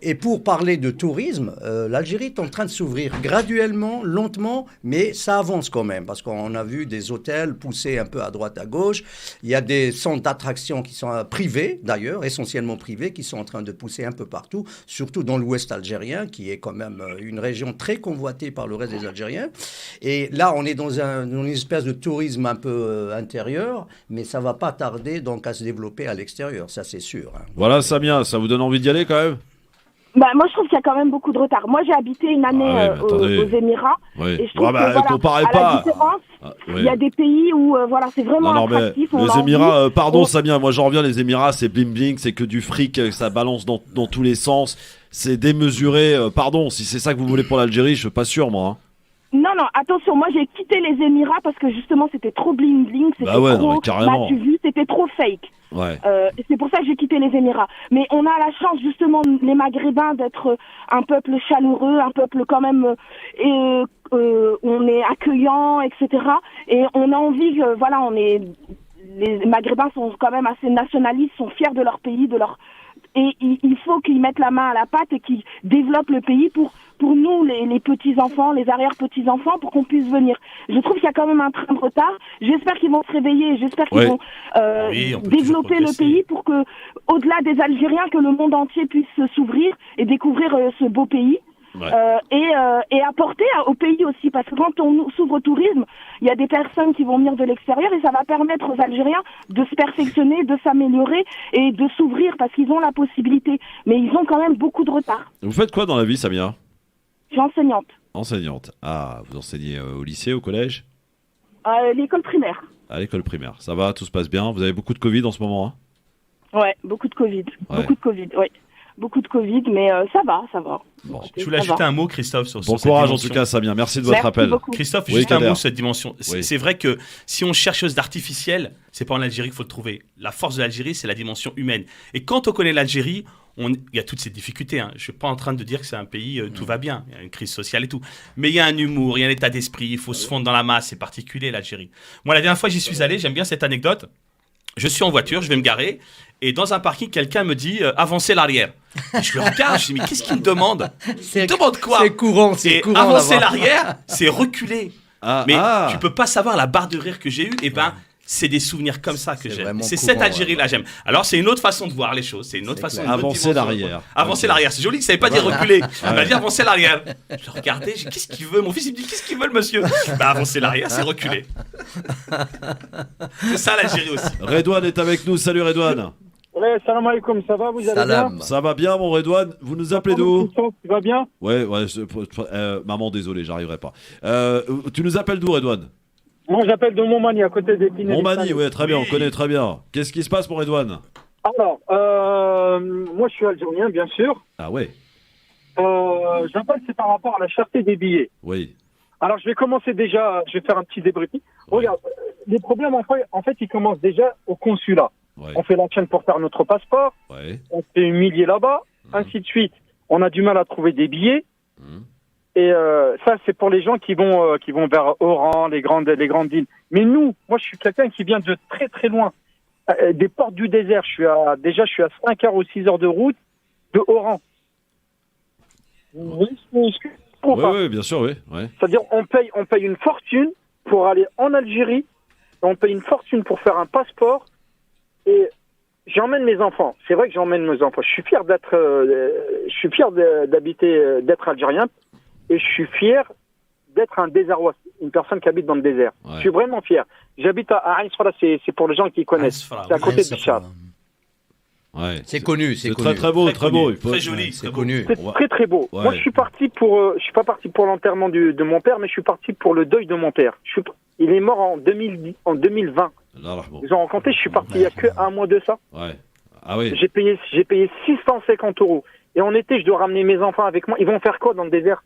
Et pour parler de tourisme, l'Algérie est en train de s'ouvrir graduellement, lentement, mais ça avance quand même, parce qu'on a vu des hôtels pousser un peu à droite, à gauche. Il y a des centres d'attraction qui sont privés, d'ailleurs, essentiellement privés, qui sont en train de pousser un peu partout, surtout dans l'ouest algérien, qui est quand même une région très convoitée par le reste des Algériens. Et là, on est dans une espèce de tourisme un peu intérieur, mais ça va pas tarder donc à se développer à l'extérieur, ça c'est sûr. Hein. Voilà, Samia, ça vous donne envie d'y aller quand même? Moi, je trouve qu'il y a quand même beaucoup de retard. Moi, j'ai habité une année aux Émirats. Oui. Et je trouve que, comparez à pas. la différence, Oui. il y a des pays où c'est vraiment Non, mais attractif. les Émirats, pardon Samia, moi j'en reviens, les Émirats c'est bling bling, c'est que du fric, ça balance dans tous les sens, c'est démesuré, pardon, si c'est ça que vous voulez pour l'Algérie, je suis pas sûr moi. Hein. Non, attention, moi j'ai quitté les Émirats parce que justement c'était trop bling bling, c'était Bah ouais, non, mais trop carrément. m'as-tu vu, c'était trop fake. Ouais. C'est pour ça que j'ai quitté les Émirats. Mais on a la chance justement, les Maghrébins, d'être un peuple chaleureux, un peuple quand même, on est accueillant, etc. Et on a envie que, les Maghrébins sont quand même assez nationalistes, sont fiers de leur pays, et il faut qu'ils mettent la main à la pâte et qu'ils développent le pays pour nous, les petits-enfants, les arrière-petits-enfants, pour qu'on puisse venir. Je trouve qu'il y a quand même un train de retard. J'espère qu'ils vont se réveiller, j'espère qu'ils vont développer le pays pour que, au-delà des Algériens, que le monde entier puisse s'ouvrir et découvrir ce beau pays. Ouais. Et apporter au pays aussi, parce que quand on s'ouvre au tourisme, il y a des personnes qui vont venir de l'extérieur et ça va permettre aux Algériens de se perfectionner, de s'améliorer et de s'ouvrir parce qu'ils ont la possibilité. Mais ils ont quand même beaucoup de retard. Vous faites quoi dans la vie, Samia? Je suis enseignante. Enseignante. Ah, vous enseignez au lycée, au collège? L'école primaire. À l'école primaire. Ça va, tout se passe bien? Vous avez beaucoup de Covid en ce moment, hein? Ouais, beaucoup de Covid. Beaucoup de Covid, mais ça va. Bon. Je voulais ajouter un mot, Christophe, sur Bon cette courage en dimension. tout cas, Samia. Merci de votre appel. Beaucoup. Christophe, Oui, juste un Kader. mot sur cette dimension. Oui. C'est vrai que si on cherche chose d'artificiel, c'est pas en Algérie qu'il faut le trouver. La force de l'Algérie, c'est la dimension humaine. Et quand on connaît l'Algérie, il y a toutes ces difficultés. Hein. Je suis pas en train de dire que c'est un pays, tout va bien. Il y a une crise sociale et tout. Mais il y a un humour, il y a un état d'esprit. Il faut se fondre dans la masse. C'est particulier, l'Algérie. Moi, la dernière fois, j'y suis allé. J'aime bien cette anecdote. Je suis en voiture, je vais me garer. Et dans un parking, quelqu'un me dit avancez l'arrière. Et je le regarde, je dis mais qu'est-ce qu'il me demande? Il me demande quoi? C'est courant, Et avancer l'arrière, c'est reculer. Mais tu peux pas savoir la barre de rire que j'ai eue. Et ben, c'est des souvenirs comme ça que C'est j'aime. vraiment C'est courant, cette Algérie-là j'aime. Alors c'est une autre façon de voir les choses. C'est une autre façon. clair. une autre Avancer dimension. l'arrière. Avancer l'arrière. C'est joli. Ça veut pas dire reculer. Il m'a dit avancer l'arrière. Je le regardais. Je dis qu'est-ce qu'il veut? Mon fils il me dit qu'est-ce qu'il veut le monsieur? Avancer l'arrière, c'est reculer. C'est ça l'Algérie aussi. Redouane est avec nous. Salut Redouane. Ouais, salam alaikum, ça va, vous allez Salam. Ça va bien mon Redouane? Vous nous appelez d'où? Tu vas bien? Ouais, maman, désolé, j'arriverai pas. Tu nous appelles d'où, Redouane? Moi, j'appelle de Montmagny, à côté des Pinay. Montmagny, ouais, très bien, on connaît très bien. Qu'est-ce qui se passe pour Redouane? Alors, moi, je suis algérien, bien sûr. Ah ouais, J'appelle, c'est par rapport à la cherté des billets. oui. Alors, je vais commencer déjà, je vais faire un petit débrief. Regarde, les problèmes, en fait, ils commencent déjà au consulat. Ouais. On fait la chaîne pour faire notre passeport, Ouais. on se fait humilier là-bas, ainsi de suite. On a du mal à trouver des billets. Mhm. Et ça, c'est pour les gens qui vont vers Oran, les grandes villes. Mais nous, moi, je suis quelqu'un qui vient de très très loin, des portes du désert. Je suis à 5 heures ou 6 heures de route de Oran. Vous voyez ce que ou pas Oui, bien sûr, oui. Ouais. C'est-à-dire, on paye une fortune pour aller en Algérie, on paye une fortune pour faire un passeport, et j'emmène mes enfants. C'est vrai que j'emmène mes enfants. Je suis fier d'habiter, d'être algérien, et je suis fier d'être un désarrois, une personne qui habite dans le désert. Ouais. Je suis vraiment fier. J'habite à Ain Sfara, c'est pour les gens qui connaissent. Ain Sfara, C'est à côté Ouais, de ça Bichar. fait- Ouais. C'est connu, c'est C'est connu. très beau, Très très connu, beau. Il faut... très joli, C'est très connu. C'est On va- très très beau. Ouais. Moi, je suis pas parti pour l'enterrement de mon père, mais je suis parti pour le deuil de mon père. Il est mort en 2020. Là, là, bon. Ils ont rencontré, je suis parti il y a que un mois de ça. Ouais. Ah oui. J'ai payé 650 €. Et en été, je dois ramener mes enfants avec moi. Ils vont faire quoi dans le désert?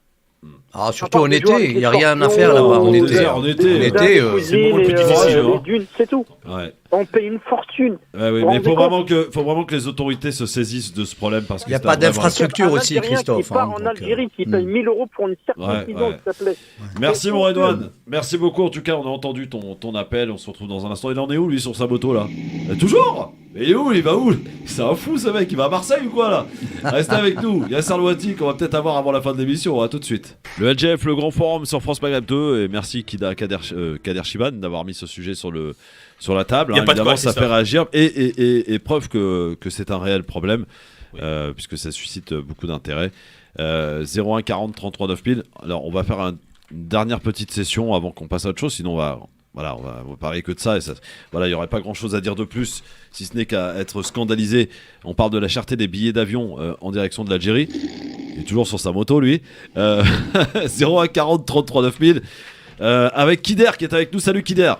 Ah, surtout en des joueurs été, avec il n'y a les rien à scorpions, faire là-bas. En en été, désert, en été. En Les été, cousines beaucoup plus et, difficile, les hein. dunes, c'est tout. Ouais. On paye une fortune. Ouais, oui, Vous mais vous rendez faut vraiment que les autorités se saisissent de ce problème parce que Il y a c'est pas un vrai d'infrastructure. problème. Structure aussi, Un Algérien Christophe, qui part hein, en donc, Algérie, qui paye 1000 € pour une circoncision, Ouais. s'il te plaît. Merci mon Redouane. Merci beaucoup. En tout cas, on a entendu ton appel. On se retrouve dans un instant. Il en est où lui sur sa moto là? Toujours. Mais il est où? Il va où? C'est un fou ce mec. Il va à Marseille ou quoi là? Restez avec nous. Yasser Louati qu'on va peut-être avoir avant la fin de l'émission. À tout de suite. Le LGF, le grand forum sur France Maghreb 2. Et merci Kader Chiban d'avoir mis ce sujet sur la table. Y a pas de Évidemment, quoi, ça c'est fait ça. réagir et preuve que c'est un réel problème. Oui. Puisque ça suscite beaucoup d'intérêt. 01 40 33 9000. Alors on va faire une dernière petite session avant qu'on passe à autre chose, sinon on va parler que de ça. Et ça voilà, il n'y aurait pas grand chose à dire de plus, si ce n'est qu'à être scandalisé. On parle de la cherté des billets d'avion en direction de l'Algérie. Il est toujours sur sa moto lui. 01 40 33 9000. Avec Kider qui est avec nous. Salut Kider.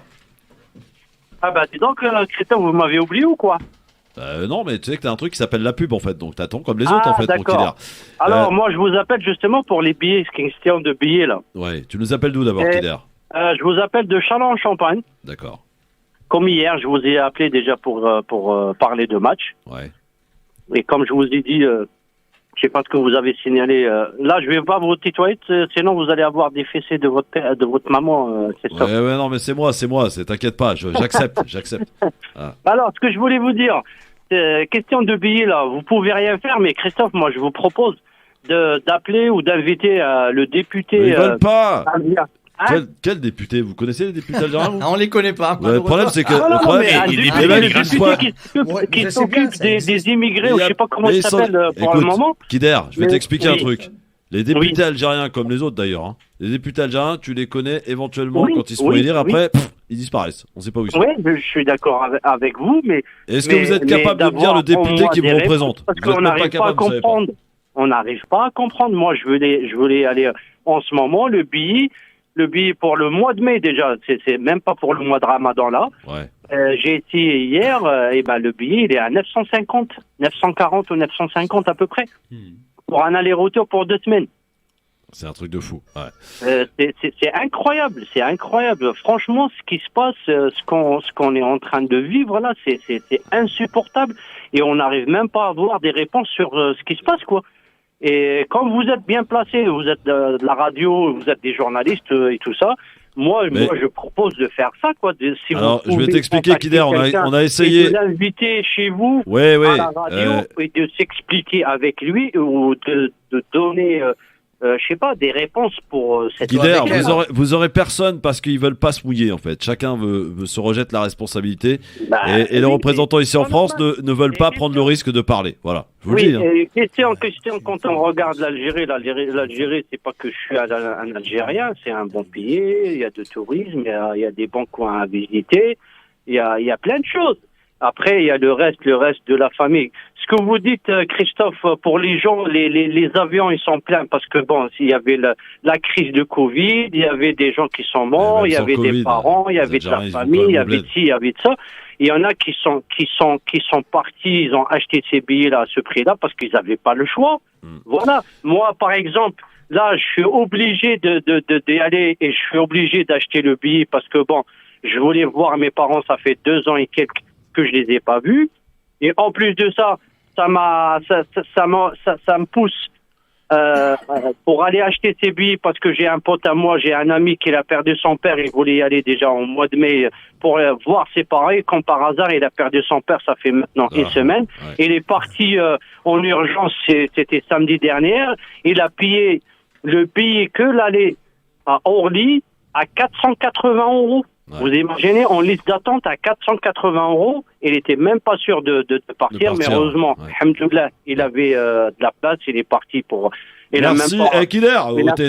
Ah bah dis donc, Christophe, vous m'avez oublié ou quoi? Non, mais tu sais que t'as un truc qui s'appelle la pub en fait, donc t'attends comme les autres en fait, mon Kider. D'accord. Alors moi je vous appelle justement pour les billets, c'est une question de billets là. Ouais, tu nous appelles d'où d'abord, Et- Kider? Je vous appelle de Châlons-en-Champagne. D'accord. Comme hier, je vous ai appelé déjà pour parler de match. Ouais. Et comme je vous ai dit, je sais pas ce que vous avez signalé. Là, je vais pas vous tutoyer, sinon vous allez avoir des fessées de votre père, de votre maman. C'est ça. Ouais, non, mais c'est moi, t'inquiète pas, j'accepte. Alors, ce que je voulais vous dire, question de billets là, vous pouvez rien faire, mais Christophe, moi, je vous propose d'appeler ou d'inviter le député. Mais ils veulent pas. algérien. Hein Quel député? Vous connaissez les députés algériens vous? Ah, on les connaît pas. Ouais, le problème, c'est que. Ah, le non, problème, mais un les député, mecs, le ils député soient- Ouais, qui je sais s'occupe bien, ça existe. des immigrés, ou Mais je sais pas comment mais il ils sont- s'appelle pour le Écoute, moment. Kider, je vais Mais- t'expliquer un oui. truc. Les députés algériens, comme les autres d'ailleurs, hein, les députés algériens, tu les connais éventuellement Oui, quand ils se font oui, élire, oui. après, ils disparaissent. On sait pas où ils sont. Oui, je suis d'accord avec vous, mais Est-ce que vous êtes capable de me dire le député qui vous représente? Parce Vous êtes qu'on même pas n'arrive pas à capable, vous savez pas. comprendre. On n'arrive pas à comprendre. Moi, je voulais aller en ce moment, le billet pour le mois de mai déjà, c'est même pas pour le mois de Ramadan là. Ouais. J'ai été hier, et ben le billet il est à 940 ou 950 à peu près pour un aller-retour pour 2 semaines. C'est un truc de fou. Ouais. C'est incroyable, c'est incroyable. Franchement, ce qui se passe, ce qu'on est en train de vivre là, c'est insupportable et on n'arrive même pas à avoir des réponses sur ce qui se passe quoi. Et quand vous êtes bien placé, vous êtes de la radio, vous êtes des journalistes et tout ça. Moi, je propose de faire ça quoi. Si Alors, vous je vais pouvez t'expliquer, contacter Kider, quelqu'un on a essayé. et de l'inviter chez vous Ouais, à la radio et de s'expliquer avec lui ou de donner. Je sais pas, des réponses pour cette Kider, question. vous aurez personne parce qu'ils veulent pas se mouiller en fait. Chacun veut se rejette la responsabilité et les représentants ici en France ne veulent pas prendre le risque de parler. Voilà, je vous le dis. Hein. Et question, quand on regarde l'Algérie, c'est pas que je suis un Algérien, c'est un bon pays, il y a de tourisme, il y a des bons coins à visiter, il y a plein de choses. Après, il y a le reste de la famille. Ce que vous dites, Christophe, pour les gens, les avions, ils sont pleins parce que bon, il y avait la crise de Covid, il y avait des gens qui sont morts, il y avait des parents, il y avait de la famille, il y avait de ci, il y avait de ça. Il y en a qui sont partis, ils ont acheté ces billets-là à ce prix-là parce qu'ils n'avaient pas le choix. Voilà. Moi, par exemple, là, je suis obligé d'y aller et je suis obligé d'acheter le billet parce que bon, je voulais voir mes parents, ça fait 2 ans et quelques que je les ai pas vus. Et en plus de ça, ça me pousse pour aller acheter ces billets parce que j'ai un pote à moi, j'ai un ami qui a perdu son père, il voulait y aller déjà en mois de mai pour voir ses parents. Et comme par hasard, il a perdu son père, ça fait maintenant une semaine. Ouais. Il est parti en urgence, c'était samedi dernier. Il a payé le billet que l'aller à Orly à 480 €. Ouais. Vous imaginez, en liste d'attente à 480 €, il était même pas sûr de partir, mais heureusement, alhamdoulilah, il avait de la place, il est parti pour... Merci, Kider,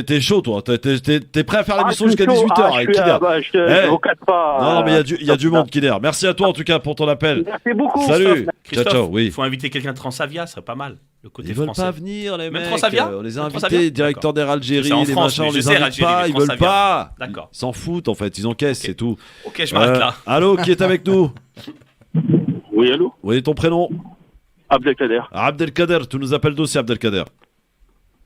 t'es chaud toi, t'es prêt à faire l'émission jusqu'à 18h, Kider. Je vous casse pas. Non, mais il y a du monde, Kider. Merci à toi en tout cas pour ton appel. Merci beaucoup. Salut. Ciao, oui. Il faut inviter quelqu'un de Transavia, ce serait pas mal. Ils veulent pas venir, les mecs. On les a invités, directeur d'Air Algérie, les machins, on les invite pas, ils veulent pas. D'accord. Ils s'en foutent en fait, ils encaissent, c'est tout. Ok, je m'arrête là. Allô, qui est avec nous? Oui, allô? Oui, ton prénom? Abdelkader. Abdelkader, tu nous appelles d'où, c'est Abdelkader?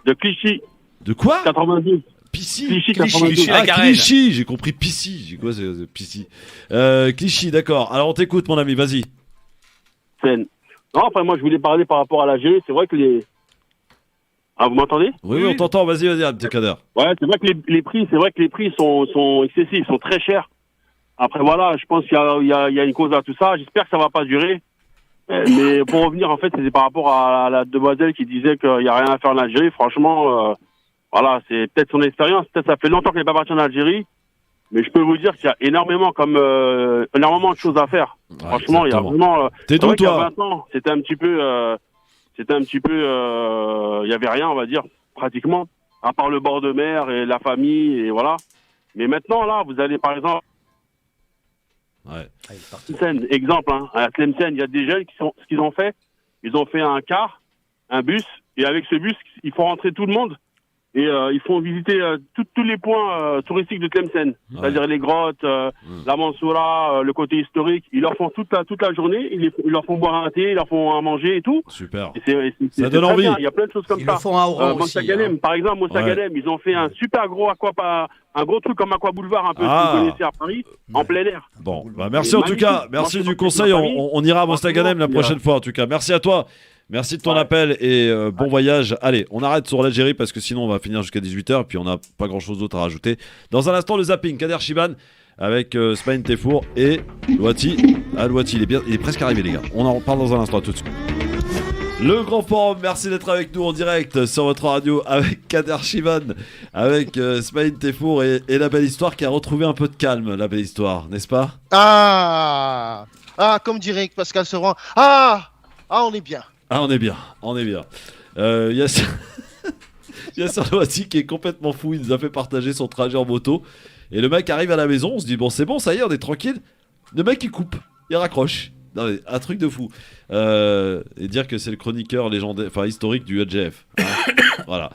De Clichy. De quoi? 92. Clichy, 92. Clichy, j'ai compris Pissy. J'ai quoi, c'est Pissy? Clichy, d'accord. Alors on t'écoute, mon ami, vas-y. Non, après, moi, je voulais parler par rapport à l'Algérie. C'est vrai que les... Ah, vous m'entendez? Oui, on t'entend. Vas-y, Abdelkader. Ouais, c'est vrai que les prix sont excessifs, sont très chers. Après, voilà, je pense qu'il y a une cause à tout ça. J'espère que ça va pas durer. Mais pour revenir, en fait, c'était par rapport à la demoiselle qui disait qu'il y a rien à faire en Algérie. Franchement, voilà, c'est peut-être son expérience. Peut-être ça fait longtemps qu'elle n'est pas partie en Algérie. Mais je peux vous dire qu'il y a énormément de choses à faire. Ouais, franchement, exactement. Il y a vraiment... T'es d'où, toi? Il y a 20 ans, c'était un petit peu... il y avait rien, on va dire, pratiquement. À part le bord de mer et la famille, et voilà. Mais maintenant, là, vous allez, par exemple... Ouais. Exemple, à Tlemcen, il y a des jeunes ce qu'ils ont fait, ils ont fait un car, un bus, et avec ce bus, ils font rentrer tout le monde. Et ils font visiter tous les points touristiques de Tlemcen, c'est-à-dire les grottes, la Mansoura, le côté historique. Ils leur font toute la journée, ils leur font boire un thé, ils leur font à manger et tout. Super. Et ça donne envie. Bien. Il y a plein de choses comme ça. Ils le font à Oran aussi. Par exemple, Mossagalem, ils ont fait un super gros un gros truc comme Aqua Boulevard, un peu, si vous connaissez à Paris, en plein air. Bon, merci en tout cas, merci du conseil. On ira à Mossagalem la prochaine fois en tout cas. Merci à toi. Merci de ton appel et bon voyage. Allez, on arrête sur l'Algérie parce que sinon on va finir jusqu'à 18h et puis on n'a pas grand chose d'autre à rajouter. Dans un instant, le zapping, Kader Chiban avec Smaïn Tefour et Louati. Ah, Louati, il est presque arrivé, les gars. On en parle dans un instant, tout de suite. Le Grand Forum, merci d'être avec nous en direct sur votre radio avec Kader Chiban, avec Smaïn Tefour et la belle histoire qui a retrouvé un peu de calme, la belle histoire, n'est-ce pas? Comme dirait Pascal Sevran. On est bien. Ah, on est bien. Il y a Louati qui est complètement fou, il nous a fait partager son trajet en moto. Et le mec arrive à la maison, on se dit, bon, c'est bon, ça y est, on est tranquille. Le mec, il coupe, il raccroche. Non, mais un truc de fou. Et dire que c'est le chroniqueur légendaire, enfin historique du EDF. Hein. Voilà.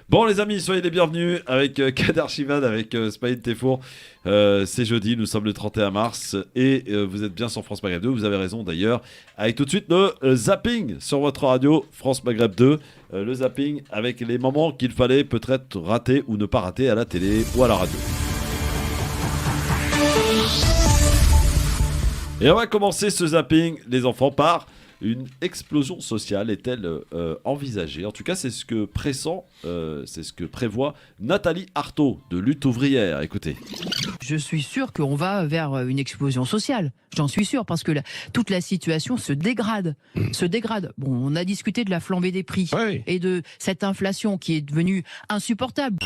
Bon, les amis, soyez les bienvenus avec Kader Chiban, avec Smaïn Tefour. C'est jeudi, nous sommes le 31 mars et vous êtes bien sur France Maghreb 2. Vous avez raison d'ailleurs. Avec tout de suite le zapping sur votre radio France Maghreb 2. Le zapping avec les moments qu'il fallait peut-être rater ou ne pas rater à la télé ou à la radio. Et on va commencer ce zapping, les enfants, par une explosion sociale est-elle envisagée? En tout cas, c'est ce que prévoit Nathalie Arthaud de Lutte ouvrière. Écoutez. Je suis sûr qu'on va vers une explosion sociale. J'en suis sûr, parce que toute la situation se dégrade. Bon, on a discuté de la flambée des prix et de cette inflation qui est devenue insupportable.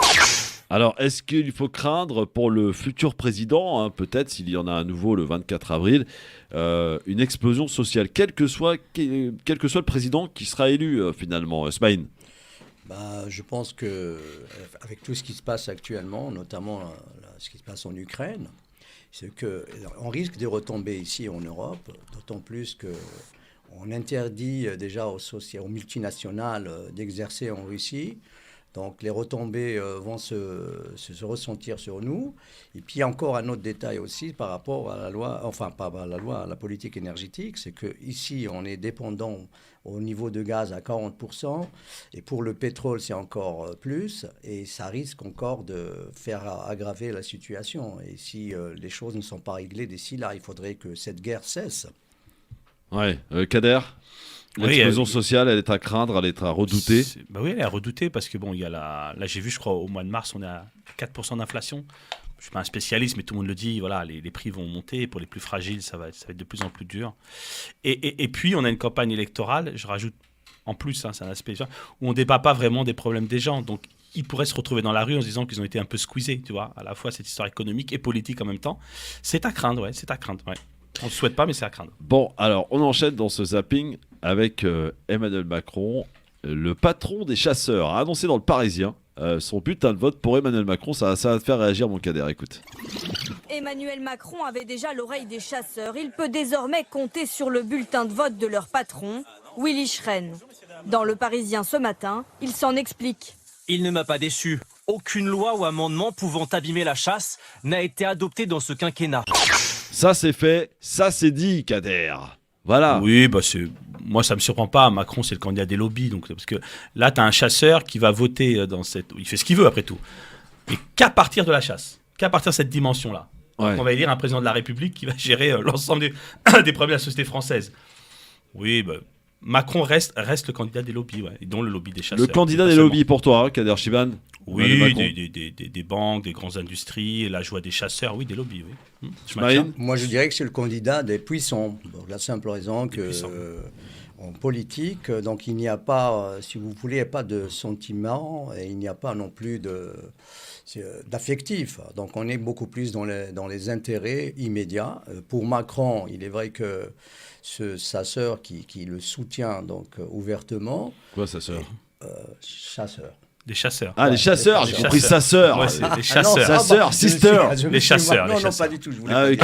Alors, est-ce qu'il faut craindre pour le futur président, peut-être s'il y en a un nouveau le 24 avril, une explosion sociale, quel que soit le président qui sera élu finalement, Smaïn? Je pense que avec tout ce qui se passe actuellement, notamment ce qui se passe en Ukraine, c'est qu'on risque de retomber ici en Europe, d'autant plus qu'on interdit déjà aux multinationales d'exercer en Russie. Donc les retombées vont se ressentir sur nous. Et puis encore un autre détail aussi par rapport à la loi, enfin pas à la loi, à la politique énergétique, c'est qu'ici on est dépendant au niveau de gaz à 40%, et pour le pétrole c'est encore plus, et ça risque encore de faire aggraver la situation. Et si les choses ne sont pas réglées d'ici là, il faudrait que cette guerre cesse. Ouais, Kader, l'explosion sociale, elle est à craindre, elle est à redouter. Bah oui, elle est à redouter parce que bon, il y a là j'ai vu, je crois, au mois de mars, on est à 4% d'inflation. Je suis pas un spécialiste, mais tout le monde le dit. Voilà, les prix vont monter. Et pour les plus fragiles, ça va être de plus en plus dur. Et puis, on a une campagne électorale. Je rajoute en plus, c'est un aspect où on débat pas vraiment des problèmes des gens. Donc, ils pourraient se retrouver dans la rue en se disant qu'ils ont été un peu squeezés, tu vois, à la fois cette histoire économique et politique en même temps. C'est à craindre, ouais, c'est à craindre, ouais. On ne le souhaite pas, mais c'est à craindre. Bon, alors, on enchaîne dans ce zapping avec Emmanuel Macron. Le patron des chasseurs a annoncé dans Le Parisien son bulletin de vote pour Emmanuel Macron. Ça va te faire réagir, mon Kader, écoute. Emmanuel Macron avait déjà l'oreille des chasseurs. Il peut désormais compter sur le bulletin de vote de leur patron, Willy Schren. Dans Le Parisien ce matin, il s'en explique. Il ne m'a pas déçu. Aucune loi ou amendement pouvant abîmer la chasse n'a été adoptée dans ce quinquennat. Ça c'est fait, ça c'est dit, Kader. Voilà. Oui, bah moi ça me surprend pas. Macron c'est le candidat des lobbies, donc parce que là tu as un chasseur qui va voter dans cette, il fait ce qu'il veut après tout, et qu'à partir de la chasse, qu'à partir de cette dimension-là, on va élire un président de la République qui va gérer l'ensemble des problèmes de la société française. Oui, bah, Macron reste le candidat des lobbies, ouais, et dont le lobby des chasseurs. Le candidat des lobbies pour toi, hein, Kader Chiban. Oui, des banques, des grandes industries, la joie des chasseurs, oui, des lobbies, oui. Moi, je dirais que c'est le candidat des puissants, pour la simple raison que en politique, donc il n'y a pas, si vous voulez, pas de sentiment et il n'y a pas non plus d'affectif. Donc on est beaucoup plus dans les intérêts immédiats. Pour Macron, il est vrai que sa sœur qui le soutient donc ouvertement. Quoi, sa sœur Chasseur. Des chasseurs. Ah, les chasseurs, j'ai compris sa sœur. Ouais, c'est des chasseurs. Sa sœur, sister. Les chasseurs. Non, pas du tout. Je voulais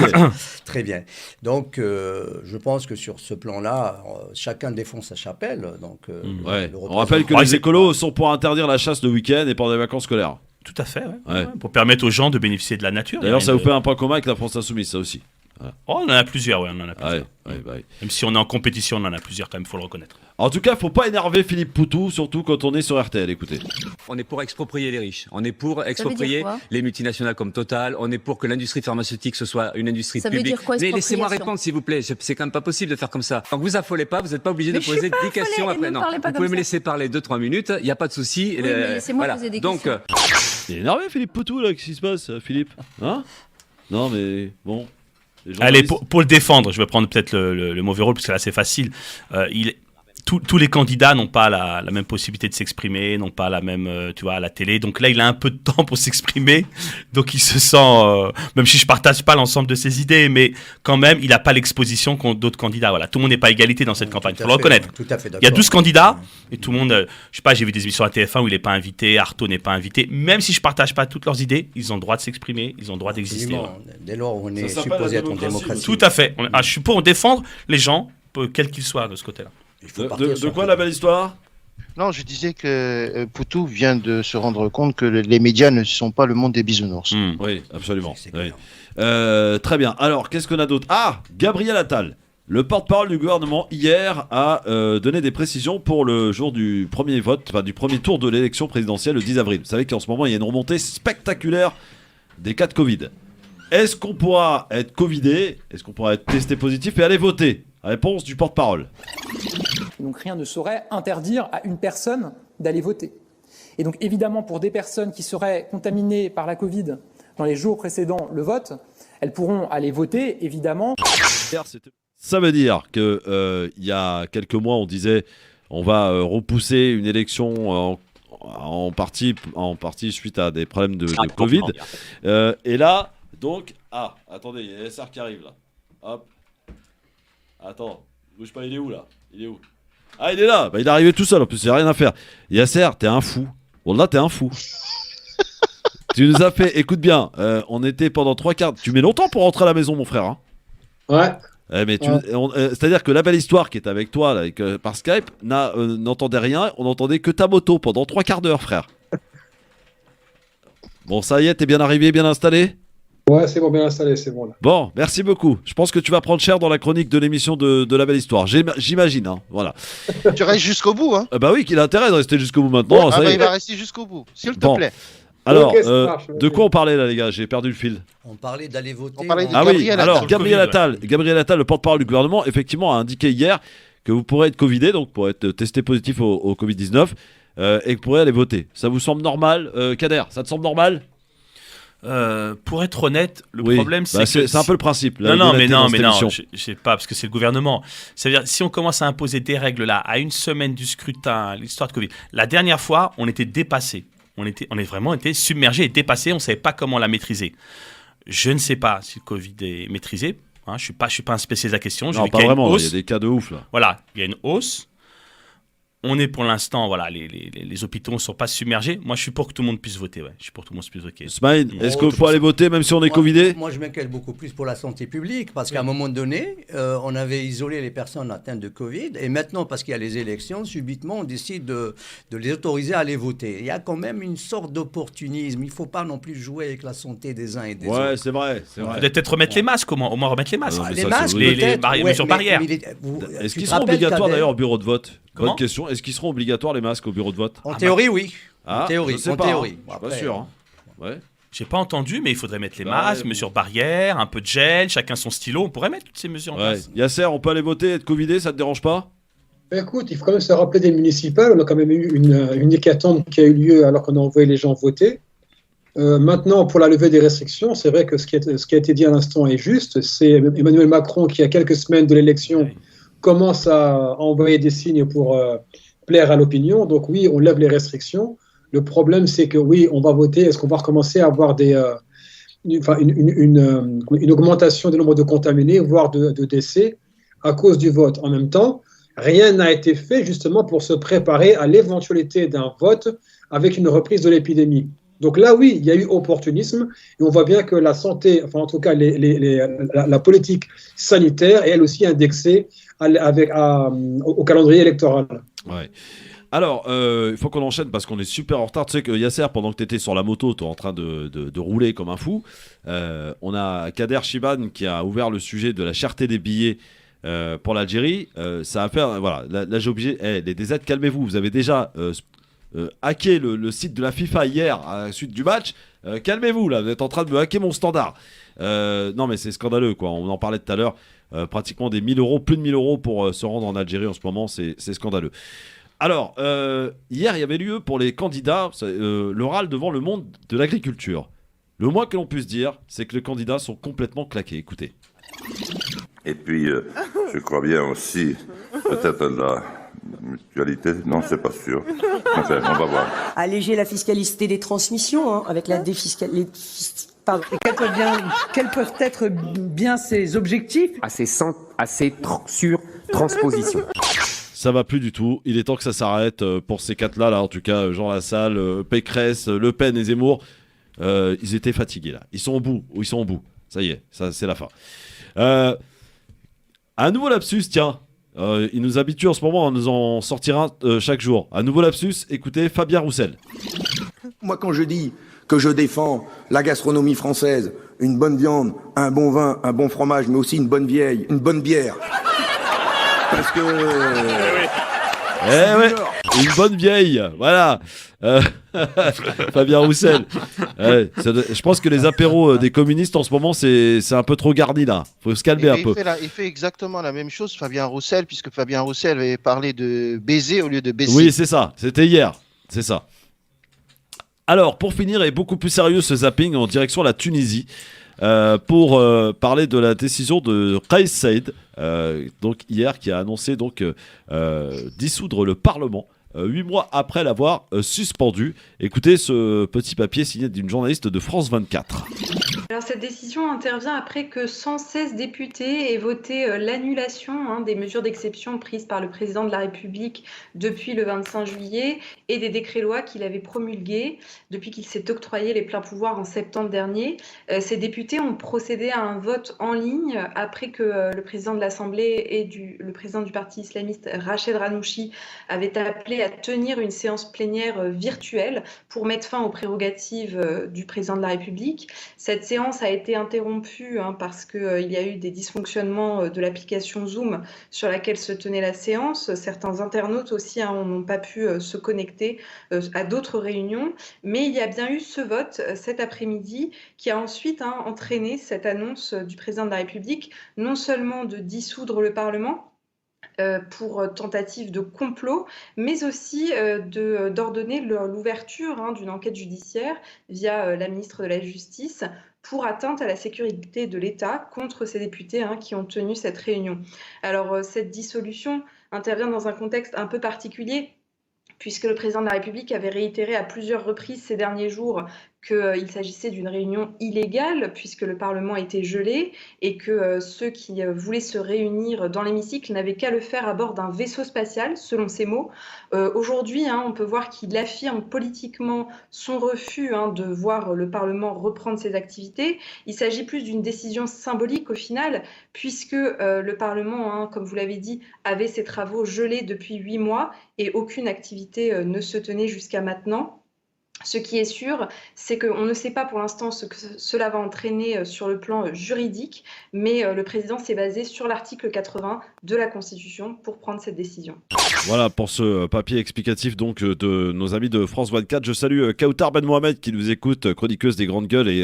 Très bien. Donc, je pense que sur ce plan-là, chacun défend sa chapelle. Donc, on rappelle que les écolos sont pour interdire la chasse le week-end et pendant les vacances scolaires. Tout à fait, ouais. Pour permettre aux gens de bénéficier de la nature. D'ailleurs, ça vous fait un point commun avec la France Insoumise, ça aussi. Voilà. Oh, on en a plusieurs, Même si on est en compétition, on en a plusieurs quand même, faut le reconnaître. En tout cas, faut pas énerver Philippe Poutou, surtout quand on est sur RTL, écoutez. On est pour exproprier les riches, on est pour exproprier les multinationales comme Total, on est pour que l'industrie pharmaceutique ce soit une industrie publique. Veut dire quoi, mais laissez-moi répondre s'il vous plaît, c'est quand même pas possible de faire comme ça. Donc vous affolez pas, vous n'êtes pas obligé de poser 10 questions après. Non, vous pouvez me laisser parler 2-3 minutes, il n'y a pas de souci. Oui, laissez-moi poser des questions. Il est énervé Philippe Poutou là, qu'est-ce qui se passe Philippe hein? Non mais bon. Allez, pour le défendre, je vais prendre peut-être le mauvais rôle parce que là c'est facile. Tous les candidats n'ont pas la même possibilité de s'exprimer, n'ont pas la même, tu vois, à la télé. Donc là, il a un peu de temps pour s'exprimer. Donc il se sent, même si je partage pas l'ensemble de ses idées, mais quand même, il n'a pas l'exposition qu'ont d'autres candidats. Voilà, tout le monde n'est pas à égalité dans cette campagne. Il faut le reconnaître. Tout à fait d'accord. Il y a 12 candidats et tout le monde, je sais pas, j'ai vu des émissions à TF1 où il n'est pas invité, Artaud n'est pas invité. Même si je partage pas toutes leurs idées, ils ont le droit de s'exprimer, ils ont le droit d'exister. Dès lors, on est supposé être en démocratie. Tout à fait. Je suis pour défendre les gens, quels qu'ils soient de ce côté-là. De quoi la belle histoire? Non, je disais que Poutou vient de se rendre compte que les médias ne sont pas le monde des bisounours. Oui, absolument. Oui. Très bien. Alors, qu'est-ce qu'on a d'autre? Ah, Gabriel Attal, le porte-parole du gouvernement, hier, a donné des précisions pour le jour du premier vote, enfin du premier tour de l'élection présidentielle le 10 avril. Vous savez qu'en ce moment, il y a une remontée spectaculaire des cas de Covid. Est-ce qu'on pourra être Covidé? Est-ce qu'on pourra être testé positif et aller voter? Réponse du porte-parole. Donc rien ne saurait interdire à une personne d'aller voter. Et donc évidemment pour des personnes qui seraient contaminées par la Covid dans les jours précédant le vote, elles pourront aller voter évidemment. Ça veut dire que il y a quelques mois on disait on va repousser une élection en partie suite à des problèmes de Covid. Et là donc attendez, il y a SR qui arrive là. Hop. Attends, bouge pas, il est où là? Il est où? Ah, il est là. Bah, il est arrivé tout seul, en plus, il n'y a rien à faire. Yasser, t'es un fou. Bon, là, t'es un fou. Tu nous as fait, écoute bien, on était pendant 3 quarts. Tu mets longtemps pour rentrer à la maison, mon frère. Hein. Ouais. Mais c'est-à-dire que la belle histoire qui est avec toi là, par Skype n'entendait rien. On n'entendait que ta moto pendant 3 quarts d'heure, frère. Bon, ça y est, t'es bien arrivé, bien installé ? Ouais, c'est bon, bien installé, c'est bon là. Bon, merci beaucoup. Je pense que tu vas prendre cher dans la chronique de l'émission de La Belle Histoire. J'imagine, hein. Voilà. Tu restes jusqu'au bout, hein. Bah oui, qu'il a intérêt de rester jusqu'au bout maintenant. Ah ça y bah, est. il va rester jusqu'au bout, s'il te Bon. plaît. Alors, Ok, ça marche, de quoi on parlait là, les gars ? J'ai perdu le fil. On parlait d'aller voter. On parlait de Ah oui, Gabriel alors Attal. Gabriel Attal, le porte-parole du gouvernement, effectivement a indiqué hier que vous pourrez être covidé, donc pour être testé positif au Covid-19, et que vous pourrez aller voter. Ça vous semble normal, Kader ? Ça te semble normal ? Pour être honnête, le Oui, problème bah, c'est que c'est un peu le principe. Non, mais non, émission. je sais pas parce que c'est le gouvernement. C'est-à-dire si on commence à imposer des règles là à une semaine du scrutin, l'histoire de Covid. La dernière fois, on était dépassé. On est vraiment été submergé et dépassé. On savait pas comment la maîtriser. Je ne sais pas si le Covid est maîtrisé. Hein, je suis pas un spécialiste de la question. Non, pas vraiment. Il y a des cas de ouf là. Voilà, il y a une hausse. On est pour l'instant, voilà, les hôpitaux ne sont pas submergés. Moi, je suis pour que tout le monde puisse voter. Ouais. Je suis pour que tout le monde puisse voter. Smaïn, est-ce qu'il faut aller voter même si on est covidé ? Moi, je m'inquiète beaucoup plus pour la santé publique parce qu'à un moment donné, on avait isolé les personnes atteintes de Covid et maintenant, parce qu'il y a les élections, subitement, on décide de les autoriser à aller voter. Il y a quand même une sorte d'opportunisme. Il ne faut pas non plus jouer avec la santé des uns et des autres. Ouais, c'est vrai. Peut-être remettre les masques, au moins remettre les masques. Les masques, les ouais, mesures barrières. Est-ce qu'ils seront obligatoires d'ailleurs au bureau de vote ? Comment ? Bonne question. Est-ce qu'ils seront obligatoires les masques au bureau de vote ? En théorie, oui. Ah, en théorie, je sais en pas, théorie. Hein. Je suis pas sûr. Hein. Ouais. J'ai pas entendu, mais il faudrait mettre les masques, mesures barrières, un peu de gel, chacun son stylo. On pourrait mettre toutes ces mesures en place. Yasser, on peut aller voter, être covidé, ça te dérange pas ? Écoute, il faut quand même se rappeler des municipales. On a quand même eu une hécatombe qui a eu lieu alors qu'on a envoyé les gens voter. Maintenant, pour la levée des restrictions, c'est vrai que ce qui a été dit à l'instant est juste. C'est Emmanuel Macron qui, à quelques semaines de l'élection, commence à envoyer des signes pour plaire à l'opinion. Donc oui, on lève les restrictions. Le problème, c'est que oui, on va voter. Est-ce qu'on va recommencer à avoir une augmentation du nombre de contaminés, voire de décès à cause du vote ? En même temps, rien n'a été fait justement pour se préparer à l'éventualité d'un vote avec une reprise de l'épidémie. Donc là, oui, il y a eu opportunisme et on voit bien que la santé, enfin en tout cas la politique sanitaire est elle aussi indexée au calendrier électoral. Ouais. Alors, il faut qu'on enchaîne parce qu'on est super en retard. Tu sais que Yasser, pendant que tu étais sur la moto, tu es en train de rouler comme un fou. On a Kader Chiban qui a ouvert le sujet de la cherté des billets pour l'Algérie. Ça a fait, voilà, là j'ai obligé. Les DZ, calmez-vous. Vous avez déjà hacké le site de la FIFA hier à la suite du match. Calmez-vous là, vous êtes en train de me hacker mon standard. Non, mais c'est scandaleux quoi. On en parlait tout à l'heure. Pratiquement des 1000 euros, plus de 1000 euros pour se rendre en Algérie en ce moment, c'est scandaleux. Alors, hier, il y avait lieu pour les candidats l'oral devant le monde de l'agriculture. Le moins que l'on puisse dire, c'est que les candidats sont complètement claqués. Écoutez. Et puis, je crois bien aussi, peut-être la mutualité, non, c'est pas sûr. Enfin, on va voir. Alléger la fiscalité des transmissions, hein, avec la défiscalisation. Pardon. Et quels peuvent être bien ces objectifs ? Sur transposition. Ça va plus du tout. Il est temps que ça s'arrête pour ces quatre-là. Là, en tout cas, Jean Lassalle, Pécresse, Le Pen et Zemmour. Ils étaient fatigués là. Ils sont au bout. Ils sont au bout. Ça y est, ça, c'est la fin. Un nouveau lapsus, tiens. Il nous habitue en ce moment à nous en sortir un chaque jour. Un nouveau lapsus, écoutez Fabien Roussel. Moi, quand je dis que je défends la gastronomie française, une bonne viande, un bon vin, un bon fromage, mais aussi une bonne bière. Parce que... Une bonne vieille, voilà. Fabien Roussel. Je pense que les apéros des communistes en ce moment, c'est un peu trop garni là. Faut se calmer un peu. Il fait exactement la même chose, Fabien Roussel, puisque Fabien Roussel avait parlé de baiser au lieu de baiser. Oui, c'est ça. C'était hier. C'est ça. Alors, pour finir, et beaucoup plus sérieux ce zapping en direction de la Tunisie, pour parler de la décision de Kais Saied, donc hier, qui a annoncé donc dissoudre le Parlement 8 mois après l'avoir suspendu. Écoutez ce petit papier signé d'une journaliste de France 24. Alors cette décision intervient après que 116 députés aient voté l'annulation des mesures d'exception prises par le président de la République depuis le 25 juillet et des décrets-lois qu'il avait promulgués depuis qu'il s'est octroyé les pleins pouvoirs en septembre dernier. Ces députés ont procédé à un vote en ligne après que le président de l'Assemblée et le président du parti islamiste Rached Ghannouchi avaient appelé à tenir une séance plénière virtuelle pour mettre fin aux prérogatives du président de la République. Cette séance a été interrompue parce qu'il y a eu des dysfonctionnements de l'application Zoom sur laquelle se tenait la séance. Certains internautes aussi n'ont pas pu se connecter à d'autres réunions. Mais il y a bien eu ce vote cet après-midi qui a ensuite entraîné cette annonce du président de la République, non seulement de dissoudre le Parlement, pour tentative de complot, mais aussi d'ordonner l'ouverture d'une enquête judiciaire via la ministre de la Justice pour atteinte à la sécurité de l'État contre ces députés qui ont tenu cette réunion. Alors cette dissolution intervient dans un contexte un peu particulier, puisque le président de la République avait réitéré à plusieurs reprises ces derniers jours qu'il s'agissait d'une réunion illégale, puisque le Parlement était gelé, et que ceux qui voulaient se réunir dans l'hémicycle n'avaient qu'à le faire à bord d'un vaisseau spatial, selon ses mots. Aujourd'hui, on peut voir qu'il affirme politiquement son refus de voir le Parlement reprendre ses activités. Il s'agit plus d'une décision symbolique au final, puisque le Parlement, comme vous l'avez dit, avait ses travaux gelés depuis 8 mois, et aucune activité ne se tenait jusqu'à maintenant. Ce qui est sûr, c'est qu'on ne sait pas pour l'instant ce que cela va entraîner sur le plan juridique, mais le président s'est basé sur l'article 80 de la Constitution pour prendre cette décision. Voilà pour ce papier explicatif donc de nos amis de France 24. Je salue Kautar Ben Mohamed qui nous écoute, chroniqueuse des Grandes Gueules et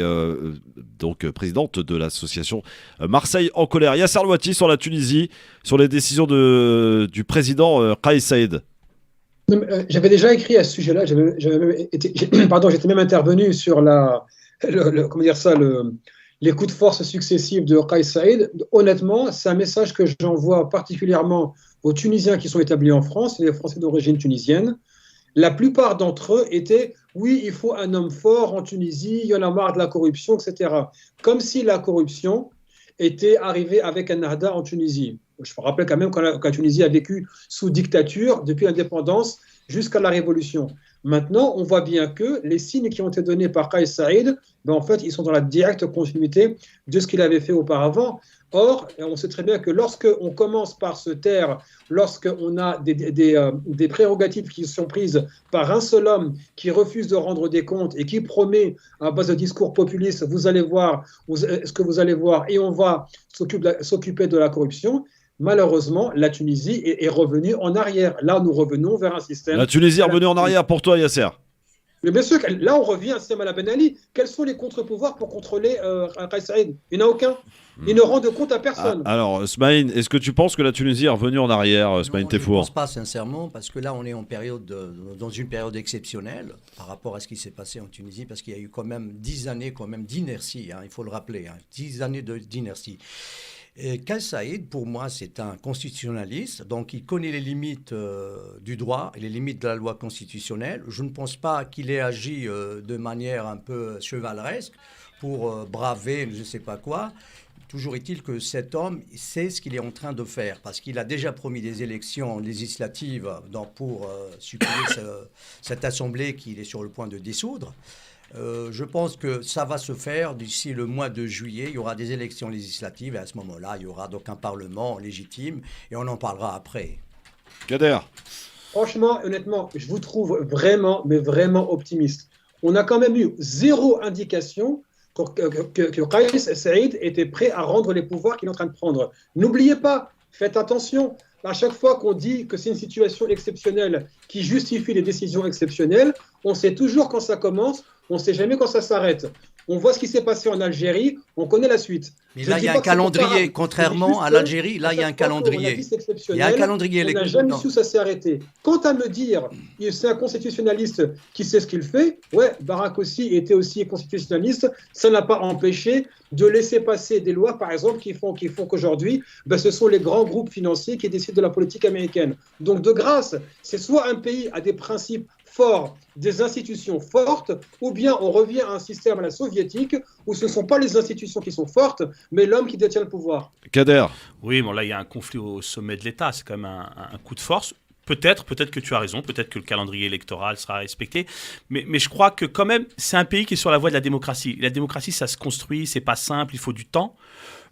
donc présidente de l'association Marseille en colère. Yasser Louati sur la Tunisie, sur les décisions du président Kais Saïed. J'avais déjà écrit à ce sujet-là, j'étais même intervenu sur les coups de force successifs de Kais Saïed. Honnêtement, c'est un message que j'envoie particulièrement aux Tunisiens qui sont établis en France, les Français d'origine tunisienne. La plupart d'entre eux étaient « oui, il faut un homme fort en Tunisie, il y en a marre de la corruption, etc. » Comme si la corruption était arrivée avec un Nahda en Tunisie. Je me rappelle quand même que la Tunisie a vécu sous dictature depuis l'indépendance jusqu'à la révolution. Maintenant, on voit bien que les signes qui ont été donnés par Kais Saïed, en fait, ils sont dans la directe continuité de ce qu'il avait fait auparavant. Or, on sait très bien que lorsqu'on commence par se taire, lorsqu'on a des prérogatives qui sont prises par un seul homme qui refuse de rendre des comptes et qui promet à base de discours populistes, vous allez voir ce que vous allez voir et on va s'occuper de la corruption. Malheureusement, la Tunisie est revenue en arrière. Là, nous revenons vers un système... La Tunisie est revenue en arrière pour toi, Yasser. Mais bien sûr, là, on revient à un système à la Ben Ali. Quels sont les contre-pouvoirs pour contrôler Kais Saïed ? Il n'y en a aucun. Il ne rend de compte à personne. Alors, Smaïn, est-ce que tu penses que la Tunisie est revenue en arrière, Smaïn Teffour ? Je ne pense pas, sincèrement, parce que là, on est dans une période exceptionnelle par rapport à ce qui s'est passé en Tunisie, parce qu'il y a eu quand même 10 années d'inertie, il faut le rappeler, 10 années d'inertie. Kais Saïed, pour moi, c'est un constitutionnaliste, donc il connaît les limites du droit et les limites de la loi constitutionnelle. Je ne pense pas qu'il ait agi de manière un peu chevaleresque pour braver je ne sais pas quoi. Toujours est-il que cet homme sait ce qu'il est en train de faire, parce qu'il a déjà promis des élections législatives pour supprimer cette assemblée qu'il est sur le point de dissoudre. Je pense que ça va se faire d'ici le mois de juillet. Il y aura des élections législatives et à ce moment-là, il y aura donc un parlement légitime et on en parlera après. Kader. Franchement, honnêtement, je vous trouve vraiment, mais vraiment optimiste. On a quand même eu zéro indication que Kais Saïed était prêt à rendre les pouvoirs qu'il est en train de prendre. N'oubliez pas, faites attention. À chaque fois qu'on dit que c'est une situation exceptionnelle qui justifie les décisions exceptionnelles, on sait toujours quand ça commence, on ne sait jamais quand ça s'arrête. On voit ce qui s'est passé en Algérie, on connaît la suite. Mais là, il y a un calendrier, contrairement à l'Algérie, là, il y a un calendrier. Il y a un calendrier. On n'a jamais su où ça s'est arrêté. Quant à me dire, c'est un constitutionnaliste qui sait ce qu'il fait, ouais, Barak aussi était aussi constitutionnaliste, ça n'a pas empêché de laisser passer des lois, par exemple, qui font qu'aujourd'hui, ce sont les grands groupes financiers qui décident de la politique américaine. Donc, de grâce, c'est soit un pays a des principes fort, des institutions fortes, ou bien on revient à un système à la soviétique où ce ne sont pas les institutions qui sont fortes, mais l'homme qui détient le pouvoir. Kader. Oui, bon là il y a un conflit au sommet de l'État, c'est quand même un coup de force. Peut-être que tu as raison, peut-être que le calendrier électoral sera respecté, mais je crois que quand même, c'est un pays qui est sur la voie de la démocratie. La démocratie, ça se construit, c'est pas simple, il faut du temps.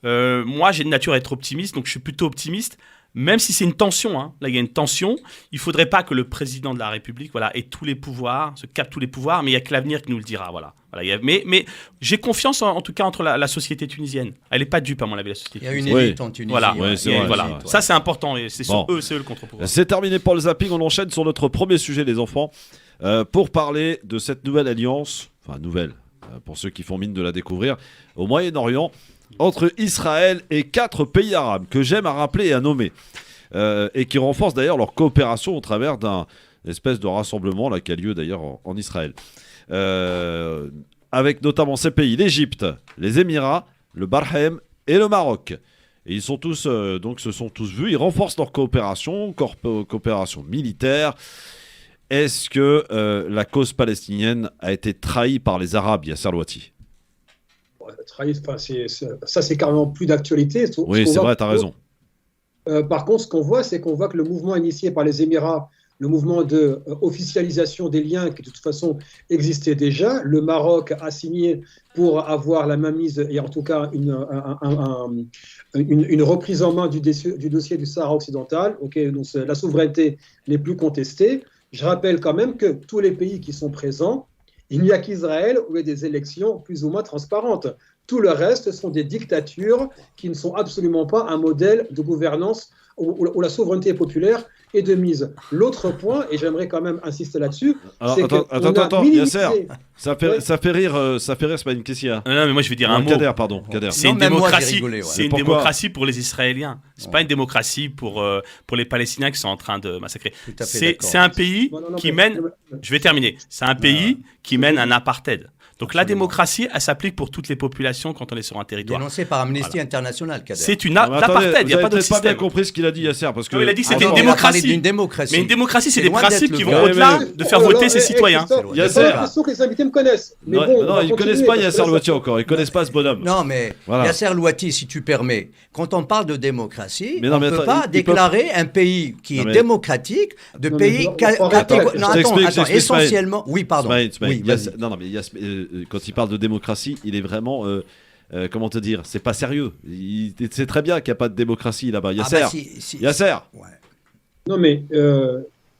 Moi, j'ai de nature à être optimiste, donc je suis plutôt optimiste, même si c'est une tension. Hein. Là, il y a une tension. Il faudrait pas que le président de la République ait tous les pouvoirs, se capte tous les pouvoirs, mais il y a que l'avenir qui nous le dira. Voilà, mais j'ai confiance en tout cas entre la société tunisienne. Elle n'est pas dupe, à mon avis, la société tunisienne. Il y a une élite en Tunisie. Voilà, vrai. Ça c'est important et c'est eux le contre-pouvoir. C'est terminé pour le zapping. On enchaîne sur notre premier sujet, les enfants, pour parler de cette nouvelle alliance, pour ceux qui font mine de la découvrir, au Moyen-Orient, entre Israël et 4 pays arabes que j'aime à rappeler et à nommer, et qui renforcent d'ailleurs leur coopération au travers d'un espèce de rassemblement là, qui a lieu d'ailleurs en Israël. Avec notamment ces pays, l'Égypte, les Émirats, le Bahreïn et le Maroc. Et ils sont tous, se sont tous vus, ils renforcent leur coopération militaire. Est-ce que la cause palestinienne a été trahie par les Arabes, Yasser Louati? Ça, c'est carrément plus d'actualité. Oui, c'est vrai, tu as raison. Par contre, ce qu'on voit, c'est qu'on voit que le mouvement initié par les Émirats, le mouvement de officialisation des liens qui de toute façon existait déjà, le Maroc a signé pour avoir la mainmise et en tout cas une reprise en main du dossier du Sahara occidental. Donc la souveraineté n'est plus contestée. Je rappelle quand même que tous les pays qui sont présents, il n'y a qu'Israël où il y a des élections plus ou moins transparentes. Tout le reste sont des dictatures qui ne sont absolument pas un modèle de gouvernance où la souveraineté populaire est de mise. L'autre point, et j'aimerais quand même insister là-dessus, c'est attends, Yasser, ça fait rire, c'est pas une question. Non, mais moi je vais dire un mot. Kader. C'est une démocratie. C'est une démocratie pour les Israéliens. C'est pas une démocratie pour les Palestiniens qui sont en train de massacrer. C'est un pays qui mène. Je vais terminer. C'est un pays qui mène un apartheid. Donc la démocratie, elle s'applique pour toutes les populations quand on est sur un territoire. Dénoncé par Amnesty International, Kader. C'est l'apartheid, il n'y a pas d'autre système. Pas bien compris ce qu'il a dit, Yasser, parce que... il a dit que c'était une démocratie. Mais une démocratie, c'est des principes qui vont au-delà de faire voter ses citoyens. Yasser. J'ai l'impression que les invités me connaissent. Non, ils ne connaissent pas Yasser Louati encore, ils ne connaissent pas ce bonhomme. Non, mais Yasser Louati, si tu permets, quand on parle de démocratie, on ne peut pas déclarer un pays qui est démocratique de pays... Non, attends, essentiellement... Oui, pardon. Non, mais quand il parle de démocratie, il est vraiment... comment te dire, c'est pas sérieux. Il sait très bien qu'il n'y a pas de démocratie là-bas. Yasser. Yasser. Ouais. Non mais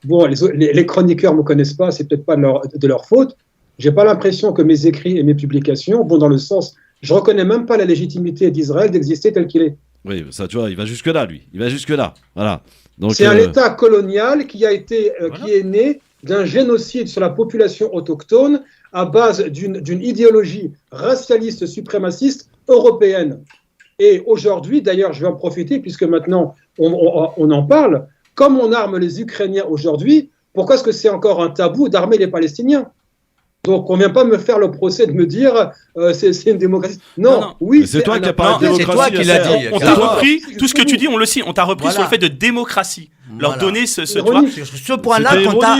les chroniqueurs me connaissent pas, c'est peut-être pas de leur faute. J'ai pas l'impression que mes écrits et mes publications vont dans le sens. Je reconnais même pas la légitimité d'Israël d'exister tel qu'il est. Oui, ça tu vois, il va jusque là lui. Il va jusque là. Voilà. Donc, c'est un État colonial qui a été, qui est né d'un génocide sur la population autochtone à base d'une idéologie racialiste suprémaciste européenne. Et aujourd'hui, d'ailleurs, je vais en profiter, puisque maintenant on en parle, comme on arme les Ukrainiens aujourd'hui, pourquoi est-ce que c'est encore un tabou d'armer les Palestiniens ? Donc, on ne vient pas me faire le procès de me dire c'est une démocratie. Non. Oui, c'est toi qui as parlé de démocratie. C'est toi qui l'as dit. On t'a repris tout ce que tu dis, on le sait. On t'a repris sur le fait de démocratie. Leur donner ce point-là,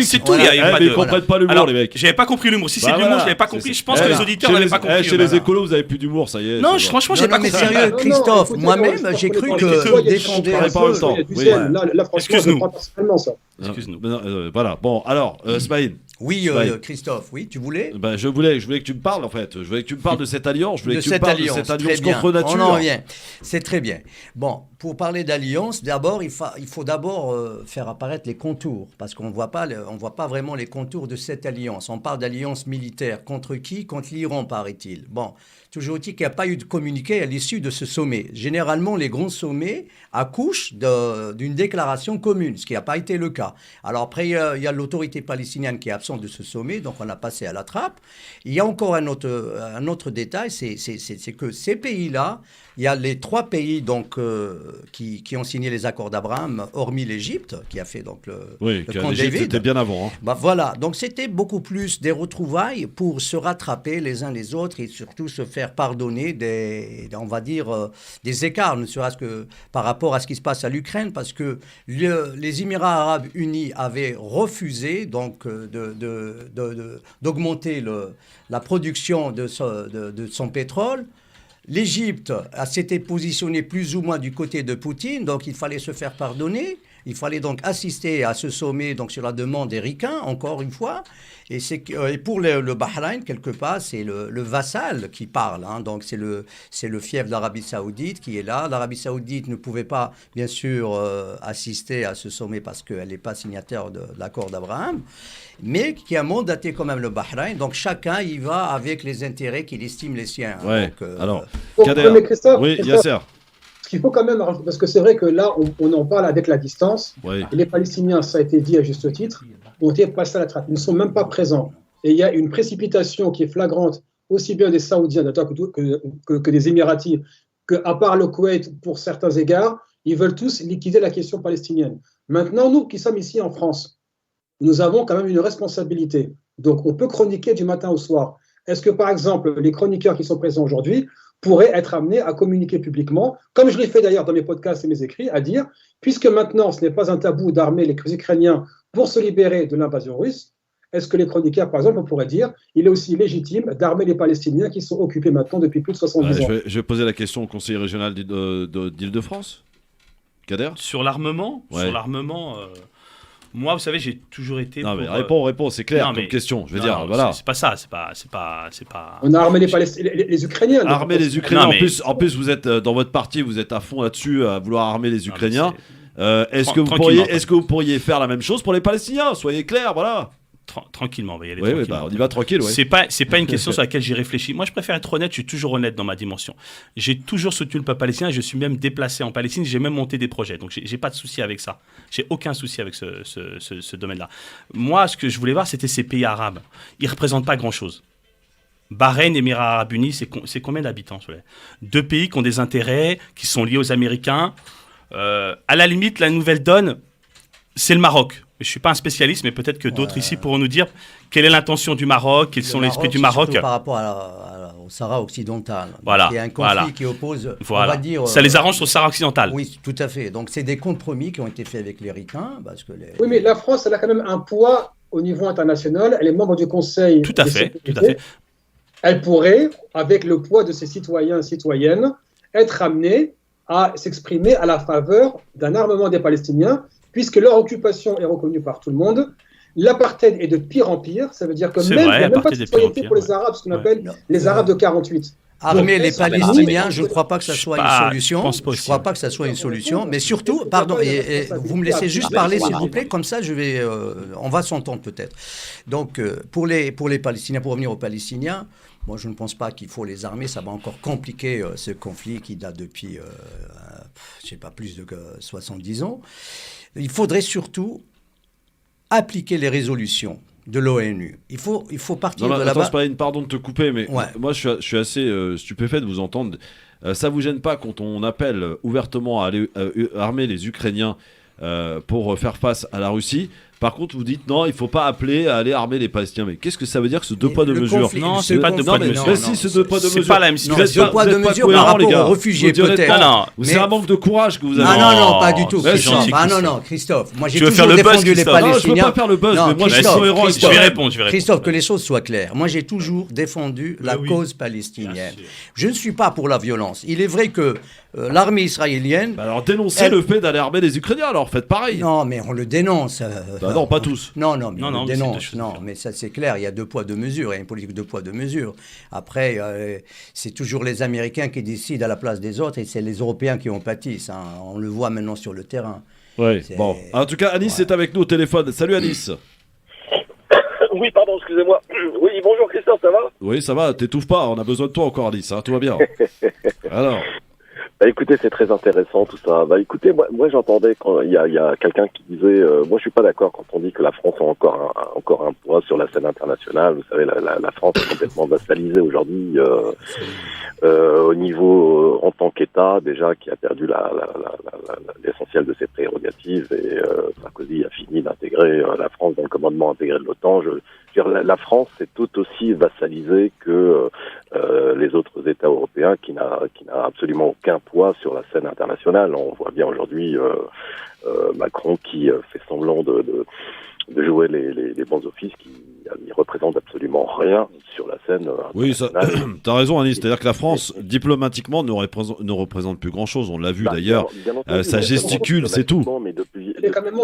c'est tout. Ils ne comprennent pas l'humour, les mecs. J'avais pas compris l'humour. Si c'est de l'humour, je l'avais pas compris. Je pense que les auditeurs n'avaient pas compris. Chez les écolos, vous avez plus d'humour, ça y est. Non, franchement, j'ai pas compris. Mais sérieux, Christophe, moi-même, j'ai cru que défendait un peu. Là, franchement, je prends personnellement ça. Excuse-nous. Voilà. Bon, alors, Smaïn. Oui, Christophe, oui, tu voulais ? Je voulais que tu me parles, en fait. Je voulais que tu me parles de cette alliance. Je voulais que tu me parles de cette alliance contre nature. On en revient. C'est très bien. Bon, pour parler d'alliance, d'abord, il faut d'abord faire apparaître les contours, parce qu'on ne voit pas vraiment les contours de cette alliance. On parle d'alliance militaire. Contre qui ? Contre l'Iran, paraît-il. Bon, toujours dit qu'il n'y a pas eu de communiqué à l'issue de ce sommet. Généralement, les grands sommets accouchent d'une déclaration commune, ce qui n'a pas été le cas. Alors après, il y a l'autorité palestinienne qui est absente de ce sommet, donc on a passé à la trappe. Il y a encore un autre détail, c'est que ces pays-là, il y a les 3 pays donc, qui ont signé les accords d'Abraham, hormis l'Égypte, qui a fait donc le camp David. C'était bien avant. Voilà, donc c'était beaucoup plus des retrouvailles pour se rattraper les uns les autres et surtout se faire pardonner des écarts, ne serait-ce que par rapport à ce qui se passe à l'Ukraine, parce que les Émirats arabes unis avaient refusé donc de d'augmenter la production de son pétrole. L'Égypte s'était positionnée plus ou moins du côté de Poutine, donc il fallait se faire pardonner. Il fallait donc assister à ce sommet donc sur la demande des Ricains, encore une fois. Et pour le Bahreïn, quelque part, c'est le vassal qui parle. Hein. Donc c'est le fief d'Arabie Saoudite qui est là. L'Arabie Saoudite ne pouvait pas, bien sûr, assister à ce sommet parce qu'elle n'est pas signataire de l'accord d'Abraham, mais qui a mandaté quand même le Bahreïn. Donc chacun y va avec les intérêts qu'il estime les siens. Ouais. Donc, alors, Kader, oui, Yasser. Ce qu'il faut quand même, parce que c'est vrai que là, on en parle avec la distance. Oui. Et les Palestiniens, ça a été dit à juste titre, ont été passés à la trappe. Ils ne sont même pas présents. Et il y a une précipitation qui est flagrante, aussi bien des Saoudiens que des Émiratis, qu'à part le Koweït, pour certains égards, ils veulent tous liquider la question palestinienne. Maintenant, nous qui sommes ici en France, nous avons quand même une responsabilité. Donc, on peut chroniquer du matin au soir. Est-ce que, par exemple, les chroniqueurs qui sont présents aujourd'hui pourraient être amenés à communiquer publiquement, comme je l'ai fait d'ailleurs dans mes podcasts et mes écrits, à dire, puisque maintenant ce n'est pas un tabou d'armer les Ukrainiens pour se libérer de l'invasion russe, est-ce que les chroniqueurs, par exemple, on pourrait dire, il est aussi légitime d'armer les Palestiniens qui sont occupés maintenant depuis plus de 70 ans. Je vais poser la question au conseiller régional d'Île-de-France. Kader ? Sur l'armement, moi, vous savez, j'ai toujours été. Non, mais réponds, c'est clair comme question. Je veux dire, voilà. C'est pas ça, c'est pas. On a armé les Ukrainiens. Armer les Ukrainiens. En plus, vous êtes dans votre parti, vous êtes à fond là-dessus à vouloir armer les Ukrainiens. Est-ce que vous pourriez faire la même chose pour les Palestiniens ? Soyez clairs, voilà. Tranquillement, on va y aller. Oui, on y va tranquille. Ouais. C'est pas une question sur laquelle j'ai réfléchi. Moi, je préfère être honnête. Je suis toujours honnête dans ma dimension. J'ai toujours soutenu le peuple palestinien. Je suis même déplacé en Palestine. J'ai même monté des projets. Donc, j'ai pas de souci avec ça. J'ai aucun souci avec ce domaine-là. Moi, ce que je voulais voir, c'était ces pays arabes. Ils représentent pas grand-chose. Bahreïn, Émirats Arabes Unis, c'est combien d'habitants ? 2 pays qui ont des intérêts, qui sont liés aux Américains. À la limite, la nouvelle donne, c'est le Maroc. Je ne suis pas un spécialiste, mais peut-être que d'autres ici pourront nous dire quelle est l'intention du Maroc, quels sont les esprits du Maroc. Par rapport au Sahara occidental. Voilà. Il y a un conflit qui oppose. Voilà. On va dire, ça les arrange sur le Sahara occidental. Oui, tout à fait. Donc c'est des compromis qui ont été faits avec les Ricains. Parce que Oui, mais la France, elle a quand même un poids au niveau international. Elle est membre du Conseil. Tout à fait. Elle pourrait, avec le poids de ses citoyens et citoyennes, être amenée à s'exprimer à la faveur d'un armement des Palestiniens, puisque leur occupation est reconnue par tout le monde. L'apartheid est de pire en pire, ça veut dire que même, il n'y a même pas de citoyenneté pour les Arabes, ce qu'on appelle les Arabes de 48. Armer les Palestiniens, je ne crois pas que ça soit une solution. Je ne crois pas que ça soit une solution, mais surtout, pardon, vous me laissez juste parler, s'il vous plaît, comme ça, on va s'entendre peut-être. Donc, pour les Palestiniens, pour revenir aux Palestiniens, moi, je ne pense pas qu'il faut les armer. Ça va encore compliquer ce conflit qui date depuis, je ne sais pas, plus de 70 ans. Il faudrait surtout appliquer les résolutions de l'ONU. Il faut partir de là-bas. Pardon de te couper, mais moi, je suis assez stupéfait de vous entendre. Ça vous gêne pas quand on appelle ouvertement à aller armer les Ukrainiens pour faire face à la Russie? Par contre, vous dites non, il ne faut pas appeler à aller armer les Palestiniens. Mais qu'est-ce que ça veut dire que ce 2 poids 2 mesures? Non, c'est pas 2 poids 2 mesures. Si, ce 2 poids 2 mesures. C'est pas la même situation. 2 poids 2 mesures par rapport aux réfugiés, peut-être. C'est un manque de courage que vous avez. Non, pas du tout. Christophe. Moi, j'ai toujours défendu les Palestiniens. Je ne veux pas faire le buzz, mais moi, je suis cohérent. Je vais répondre. Christophe, que les choses soient claires. Moi, j'ai toujours défendu la cause palestinienne. Je ne suis pas pour la violence. Il est vrai que l'armée israélienne. Alors, dénoncez le fait d'aller armer les Ukrainiens, alors faites pareil. Non, mais on le dénonce. Non, pas tous. Non, mais on le dénonce. Non, mais ça, c'est clair. Il y a 2 poids 2 mesures. Il y a une politique 2 poids 2 mesures. Après, c'est toujours les Américains qui décident à la place des autres et c'est les Européens qui en pâtissent. Hein. On le voit maintenant sur le terrain. Oui, bon. En tout cas, Anis est avec nous au téléphone. Salut, Anis. Oui, pardon, excusez-moi. Oui, bonjour Christophe, ça va? Oui, ça va, t'étouffe pas, on a besoin de toi encore, Anis, hein, tout va bien. Alors Bah écoutez, c'est très intéressant tout ça. Bah écoutez, moi j'entendais quand il y a quelqu'un qui disait, moi je suis pas d'accord quand on dit que la France a encore un poids sur la scène internationale. Vous savez, la France est complètement vassalisée aujourd'hui au niveau en tant qu'État déjà qui a perdu l'essentiel de ses prérogatives et Sarkozy a fini d'intégrer la France dans le commandement intégré de l'OTAN. La France est tout aussi vassalisée que les autres États européens qui n'a absolument aucun poids sur la scène internationale. On voit bien aujourd'hui Macron qui fait semblant de jouer les bons offices, qui ne représente absolument rien sur la scène internationale. Oui, tu as raison, Anis. C'est-à-dire que la France, diplomatiquement, ne représente plus grand-chose. On l'a vu d'ailleurs. Ça gesticule, c'est tout. Mais depuis, c'est quand même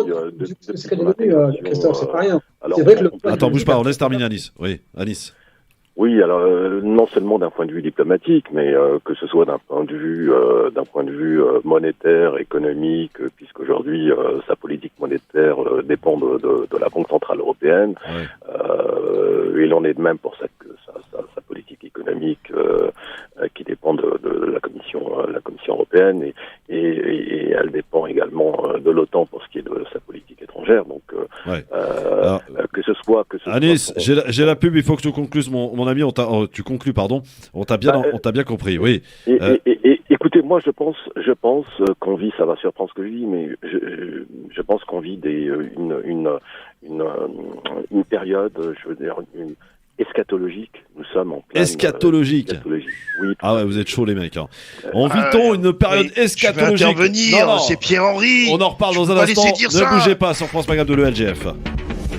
ce qu'elle est devenue, Christophe, c'est pas rien. C'est vrai que Attends, bouge pas, on laisse terminer Anis. Oui, Anis. Oui, alors non seulement d'un point de vue diplomatique, mais que ce soit d'un point de vue monétaire, économique, puisqu'aujourd'hui sa politique monétaire dépend de la Banque centrale européenne. Ouais. Il en est de même pour sa politique économique qui dépend de la Commission européenne et elle dépend également de l'OTAN pour ce qui est de sa politique étrangère. Donc alors, que ce soit Anis, j'ai la pub, il faut que tu conclues mon ami, tu conclus, pardon. On t'a bien compris, oui. Et écoutez, moi je pense qu'on vit, ça va surprendre ce que je dis, mais je pense qu'on vit une période, je veux dire, eschatologique. Nous sommes en pleine eschatologique. Oui. Ah ouais, vous êtes chauds les mecs. Hein. On vit-on une période eschatologique? Je vais intervenir, non. C'est Pierre-Henri. On en reparle dans un instant. Ne bougez pas sur France Maghreb de l'ELGF.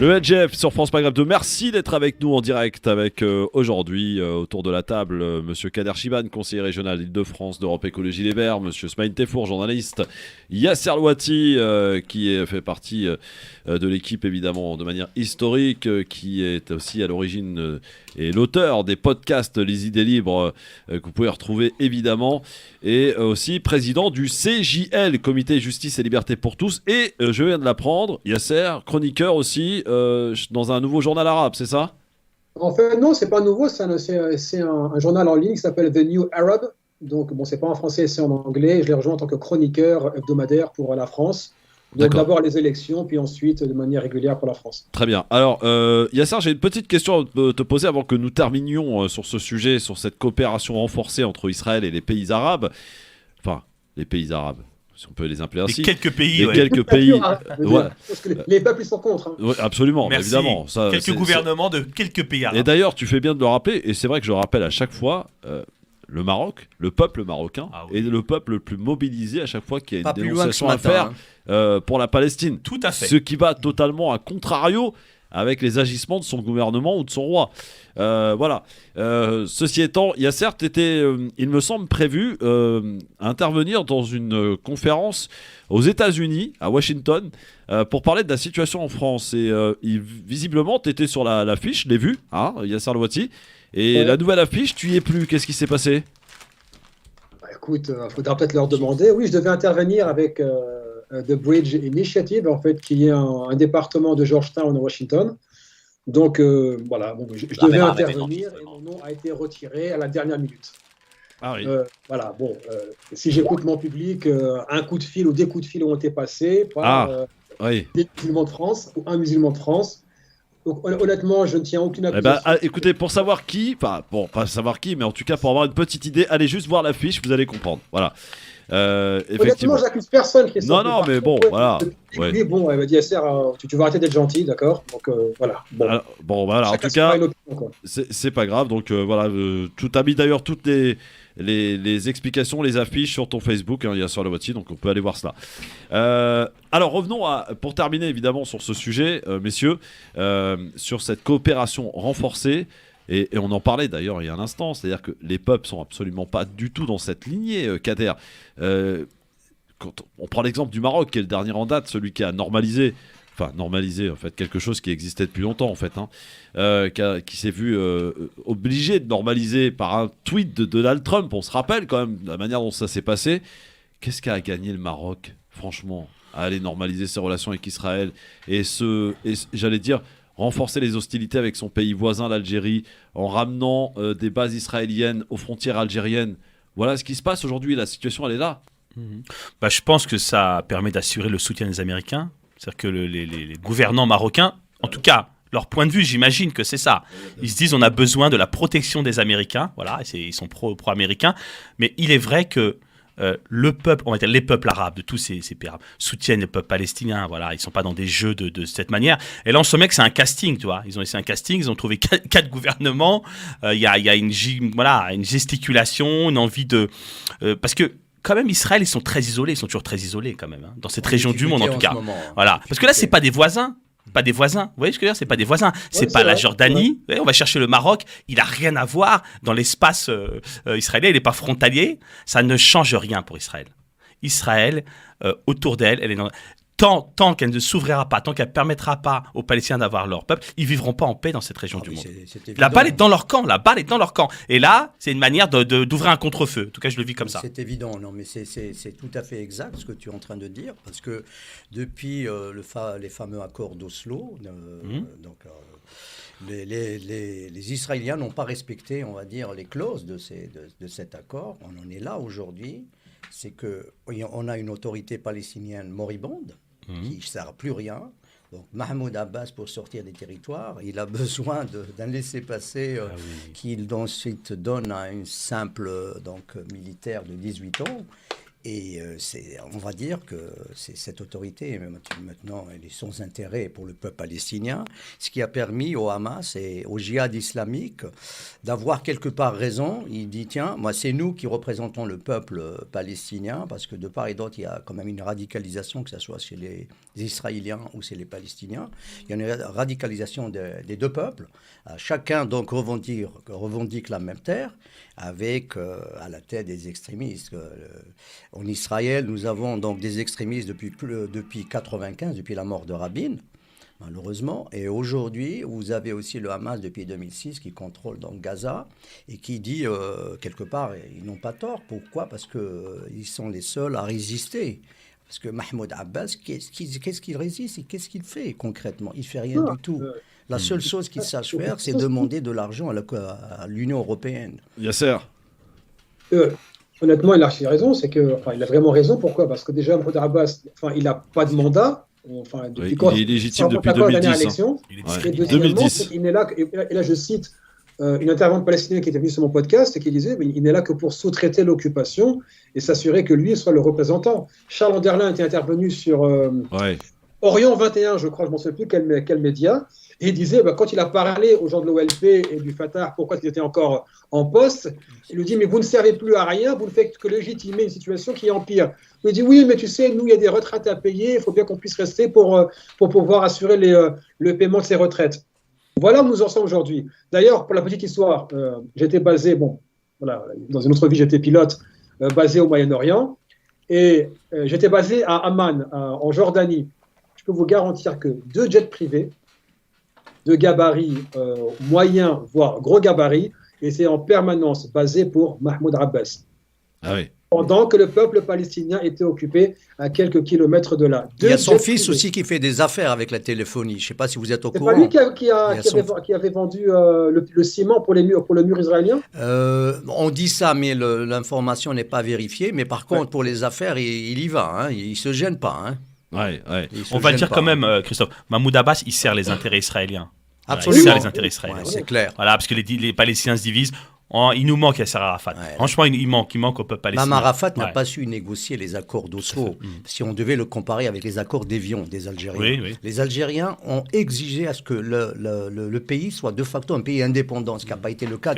Le LGF sur France Maghreb 2, merci d'être avec nous en direct avec aujourd'hui autour de la table Monsieur Kader Chiban, conseiller régional d'Île-de-France d'Europe Écologie Les Verts, Monsieur Smaïn Tefour, journaliste, Yasser Louati qui fait partie de l'équipe évidemment de manière historique, qui est aussi à l'origine et l'auteur des podcasts Les Idées Libres que vous pouvez retrouver évidemment, et aussi président du CJL, Comité Justice et Liberté pour tous, et je viens de l'apprendre, Yasser, chroniqueur aussi dans un nouveau journal arabe, c'est ça? En fait, non, c'est pas nouveau, c'est un journal en ligne qui s'appelle The New Arab. Donc, bon, c'est pas en français, c'est en anglais. Je l'ai rejoint en tant que chroniqueur hebdomadaire pour la France. Donc, d'abord les élections, puis ensuite de manière régulière pour la France. Très bien. Alors, Yasser, j'ai une petite question à te poser avant que nous terminions sur ce sujet, sur cette coopération renforcée entre Israël et les pays arabes. Enfin, les pays arabes, si on peut les appeler ainsi. Quelques pays. Quelques pays. Ouais. Parce que les peuples ils sont contre. Hein. Ouais, absolument, merci. Évidemment. Ça, quelques gouvernements de quelques pays arabes. Et d'ailleurs, tu fais bien de le rappeler, et c'est vrai que je le rappelle à chaque fois. Le Maroc, le peuple marocain, est le peuple le plus mobilisé à chaque fois qu'il y a une dénonciation à faire pour la Palestine. Tout à fait. Ce qui va totalement à contrario avec les agissements de son gouvernement ou de son roi. Voilà. Ceci étant, il y a certes été, il me semble, prévu à intervenir dans une conférence aux États-Unis, à Washington, pour parler de la situation en France. Et visiblement, tu étais sur l'affiche, je l'ai vu, hein, Yasser Louati. Et la nouvelle affiche, tu y es plus. Qu'est-ce qui s'est passé? Écoute, il faudra peut-être leur demander. Oui, je devais intervenir avec The Bridge Initiative, en fait, qui est un département de Georgetown, à Washington. Donc, voilà, bon, je devais intervenir et mon nom a été retiré à la dernière minute. Ah oui. Voilà, bon, si j'écoute mon public, un coup de fil ou des coups de fil ont été passés par des musulmans de France ou un musulman de France. Donc honnêtement, je ne tiens aucune accusation. Écoutez, pour savoir qui, enfin bon, pas savoir qui, mais en tout cas pour avoir une petite idée, allez juste voir l'affiche, vous allez comprendre. Voilà. Honnêtement, j'accuse personne qui est sorti. Non, mais bon, voilà. Oui, bon, elle m'a dit, Yasser, tu vas arrêter d'être gentil, d'accord? Donc voilà. Bon, alors, voilà, en tout cas, c'est pas grave. Donc voilà, tu as mis d'ailleurs toutes les explications, les affiches sur ton Facebook, hein, il y a sur la voiture, donc on peut aller voir cela. Alors revenons pour terminer évidemment sur ce sujet, messieurs, sur cette coopération renforcée, et on en parlait d'ailleurs il y a un instant, c'est-à-dire que les peuples sont absolument pas du tout dans cette lignée, Kader. Quand on prend l'exemple du Maroc, qui est le dernier en date, celui qui a normalisé en fait quelque chose qui existait depuis longtemps en fait, hein, qui s'est vu obligé de normaliser par un tweet de Donald Trump. On se rappelle quand même la manière dont ça s'est passé. Qu'est-ce qu'a gagné le Maroc, franchement, à aller normaliser ses relations avec Israël et j'allais dire renforcer les hostilités avec son pays voisin, l'Algérie, en ramenant des bases israéliennes aux frontières algériennes. Voilà ce qui se passe aujourd'hui. La situation, elle est là. Je pense que ça permet d'assurer le soutien des Américains. C'est-à-dire que les gouvernants marocains, en tout cas, leur point de vue, j'imagine que c'est ça. Ils se disent on a besoin de la protection des Américains. Voilà, ils sont pro-américains. Mais il est vrai que le peuple, on va dire les peuples arabes de tous ces pays arabes soutiennent le peuple palestinien. Voilà, ils sont pas dans des jeux de cette manière. Et là, on se met que c'est un casting, tu vois. Ils ont essayé un casting, ils ont trouvé quatre gouvernements. Il y a une gesticulation, une envie de parce que quand même, Israël, ils sont très isolés. Ils sont toujours très isolés, quand même, hein, dans cette région du monde, en tout cas. Voilà. Parce que là, c'est pas des voisins. Pas des voisins. Vous voyez ce que je veux dire? C'est pas des voisins. C'est pas la Jordanie. Ouais. On va chercher le Maroc. Il a rien à voir dans l'espace israélien. Il n'est pas frontalier. Ça ne change rien pour Israël. Israël, autour d'elle, elle est dans... Tant qu'elle ne s'ouvrira pas, tant qu'elle ne permettra pas aux Palestiniens d'avoir leur peuple, ils ne vivront pas en paix dans cette région du monde. La balle est dans leur camp, Et là, c'est une manière d'ouvrir un contre-feu. En tout cas, je le vis comme ça. C'est évident, non, mais c'est tout à fait exact ce que tu es en train de dire, parce que depuis les fameux accords d'Oslo, les Israéliens n'ont pas respecté, on va dire, les clauses de cet accord. On en est là aujourd'hui. C'est qu'on a une autorité palestinienne moribonde qui ne sert à plus rien. Donc Mahmoud Abbas, pour sortir des territoires, il a besoin d'un laissez-passer qu'il ensuite donne à une simple militaire de 18 ans. Et on va dire que c'est cette autorité, maintenant, elle est sans intérêt pour le peuple palestinien, ce qui a permis au Hamas et au djihad islamique d'avoir quelque part raison. Il dit, tiens, moi, c'est nous qui représentons le peuple palestinien, parce que de part et d'autre, il y a quand même une radicalisation, que ce soit chez les Israéliens ou chez les Palestiniens. Il y a une radicalisation des deux peuples. Chacun, donc, revendique la même terre, avec à la tête des extrémistes. En Israël, nous avons donc des extrémistes depuis 1995, depuis la mort de Rabin, malheureusement. Et aujourd'hui, vous avez aussi le Hamas depuis 2006 qui contrôle donc Gaza et qui dit, quelque part, ils n'ont pas tort. Pourquoi? Parce qu'ils sont les seuls à résister. Parce que Mahmoud Abbas, qu'est-ce qu'il résiste et qu'est-ce qu'il fait concrètement? Il ne fait rien du tout. La seule chose qu'il sache faire, c'est demander de l'argent à l'Union européenne. Yasser. Honnêtement, il a raison. Il a vraiment raison. Pourquoi? Parce que déjà, Mahmoud Abbas, il n'a pas de mandat. Depuis il est légitime depuis 2010. Et deuxièmement, il n'est là. Et là, je cite une intervenante palestinienne qui était venue sur mon podcast et qui disait il n'est là que pour sous-traiter l'occupation et s'assurer que lui soit le représentant. Charles Anderlin était intervenu sur Orient 21, je crois, je ne m'en souviens plus quel média. Et il disait, quand il a parlé aux gens de l'OLP et du Fatah, pourquoi ils étaient encore en poste, il lui dit, mais vous ne servez plus à rien, vous ne faites que légitimer une situation qui empire. Il dit, oui, mais tu sais, nous, il y a des retraites à payer, il faut bien qu'on puisse rester pour pouvoir assurer le paiement de ces retraites. Voilà où nous en sommes aujourd'hui. D'ailleurs, pour la petite histoire, j'étais basé, dans une autre vie, j'étais pilote, basé au Moyen-Orient, et j'étais basé à Amman, en Jordanie. Je peux vous garantir que 2 jets privés, de gabarit moyen, voire gros gabarit, et c'est en permanence basé pour Mahmoud Abbas. Ah oui. Pendant que le peuple palestinien était occupé à quelques kilomètres de là. Il y a son fils aussi qui fait des affaires avec la téléphonie. Je ne sais pas si vous êtes au courant. C'est pas lui qui avait vendu le ciment pour le mur israélien? On dit ça, mais l'information n'est pas vérifiée. Mais par contre, pour les affaires, il y va. Hein. Il ne se gêne pas. Hein. On va le dire quand même, Christophe, Mahmoud Abbas, il sert les intérêts israéliens. Absolument. Il sert les intérêts israéliens. C'est clair. Voilà, parce que les Palestiniens se divisent. Il nous manque Yasser Arafat. Franchement, il manque au peuple palestinien. Même Arafat n'a pas su négocier les accords d'Oslo. Si on devait le comparer avec les accords d'Évian des Algériens. Les Algériens ont exigé à ce que le pays soit de facto un pays indépendant, ce qui n'a pas été le cas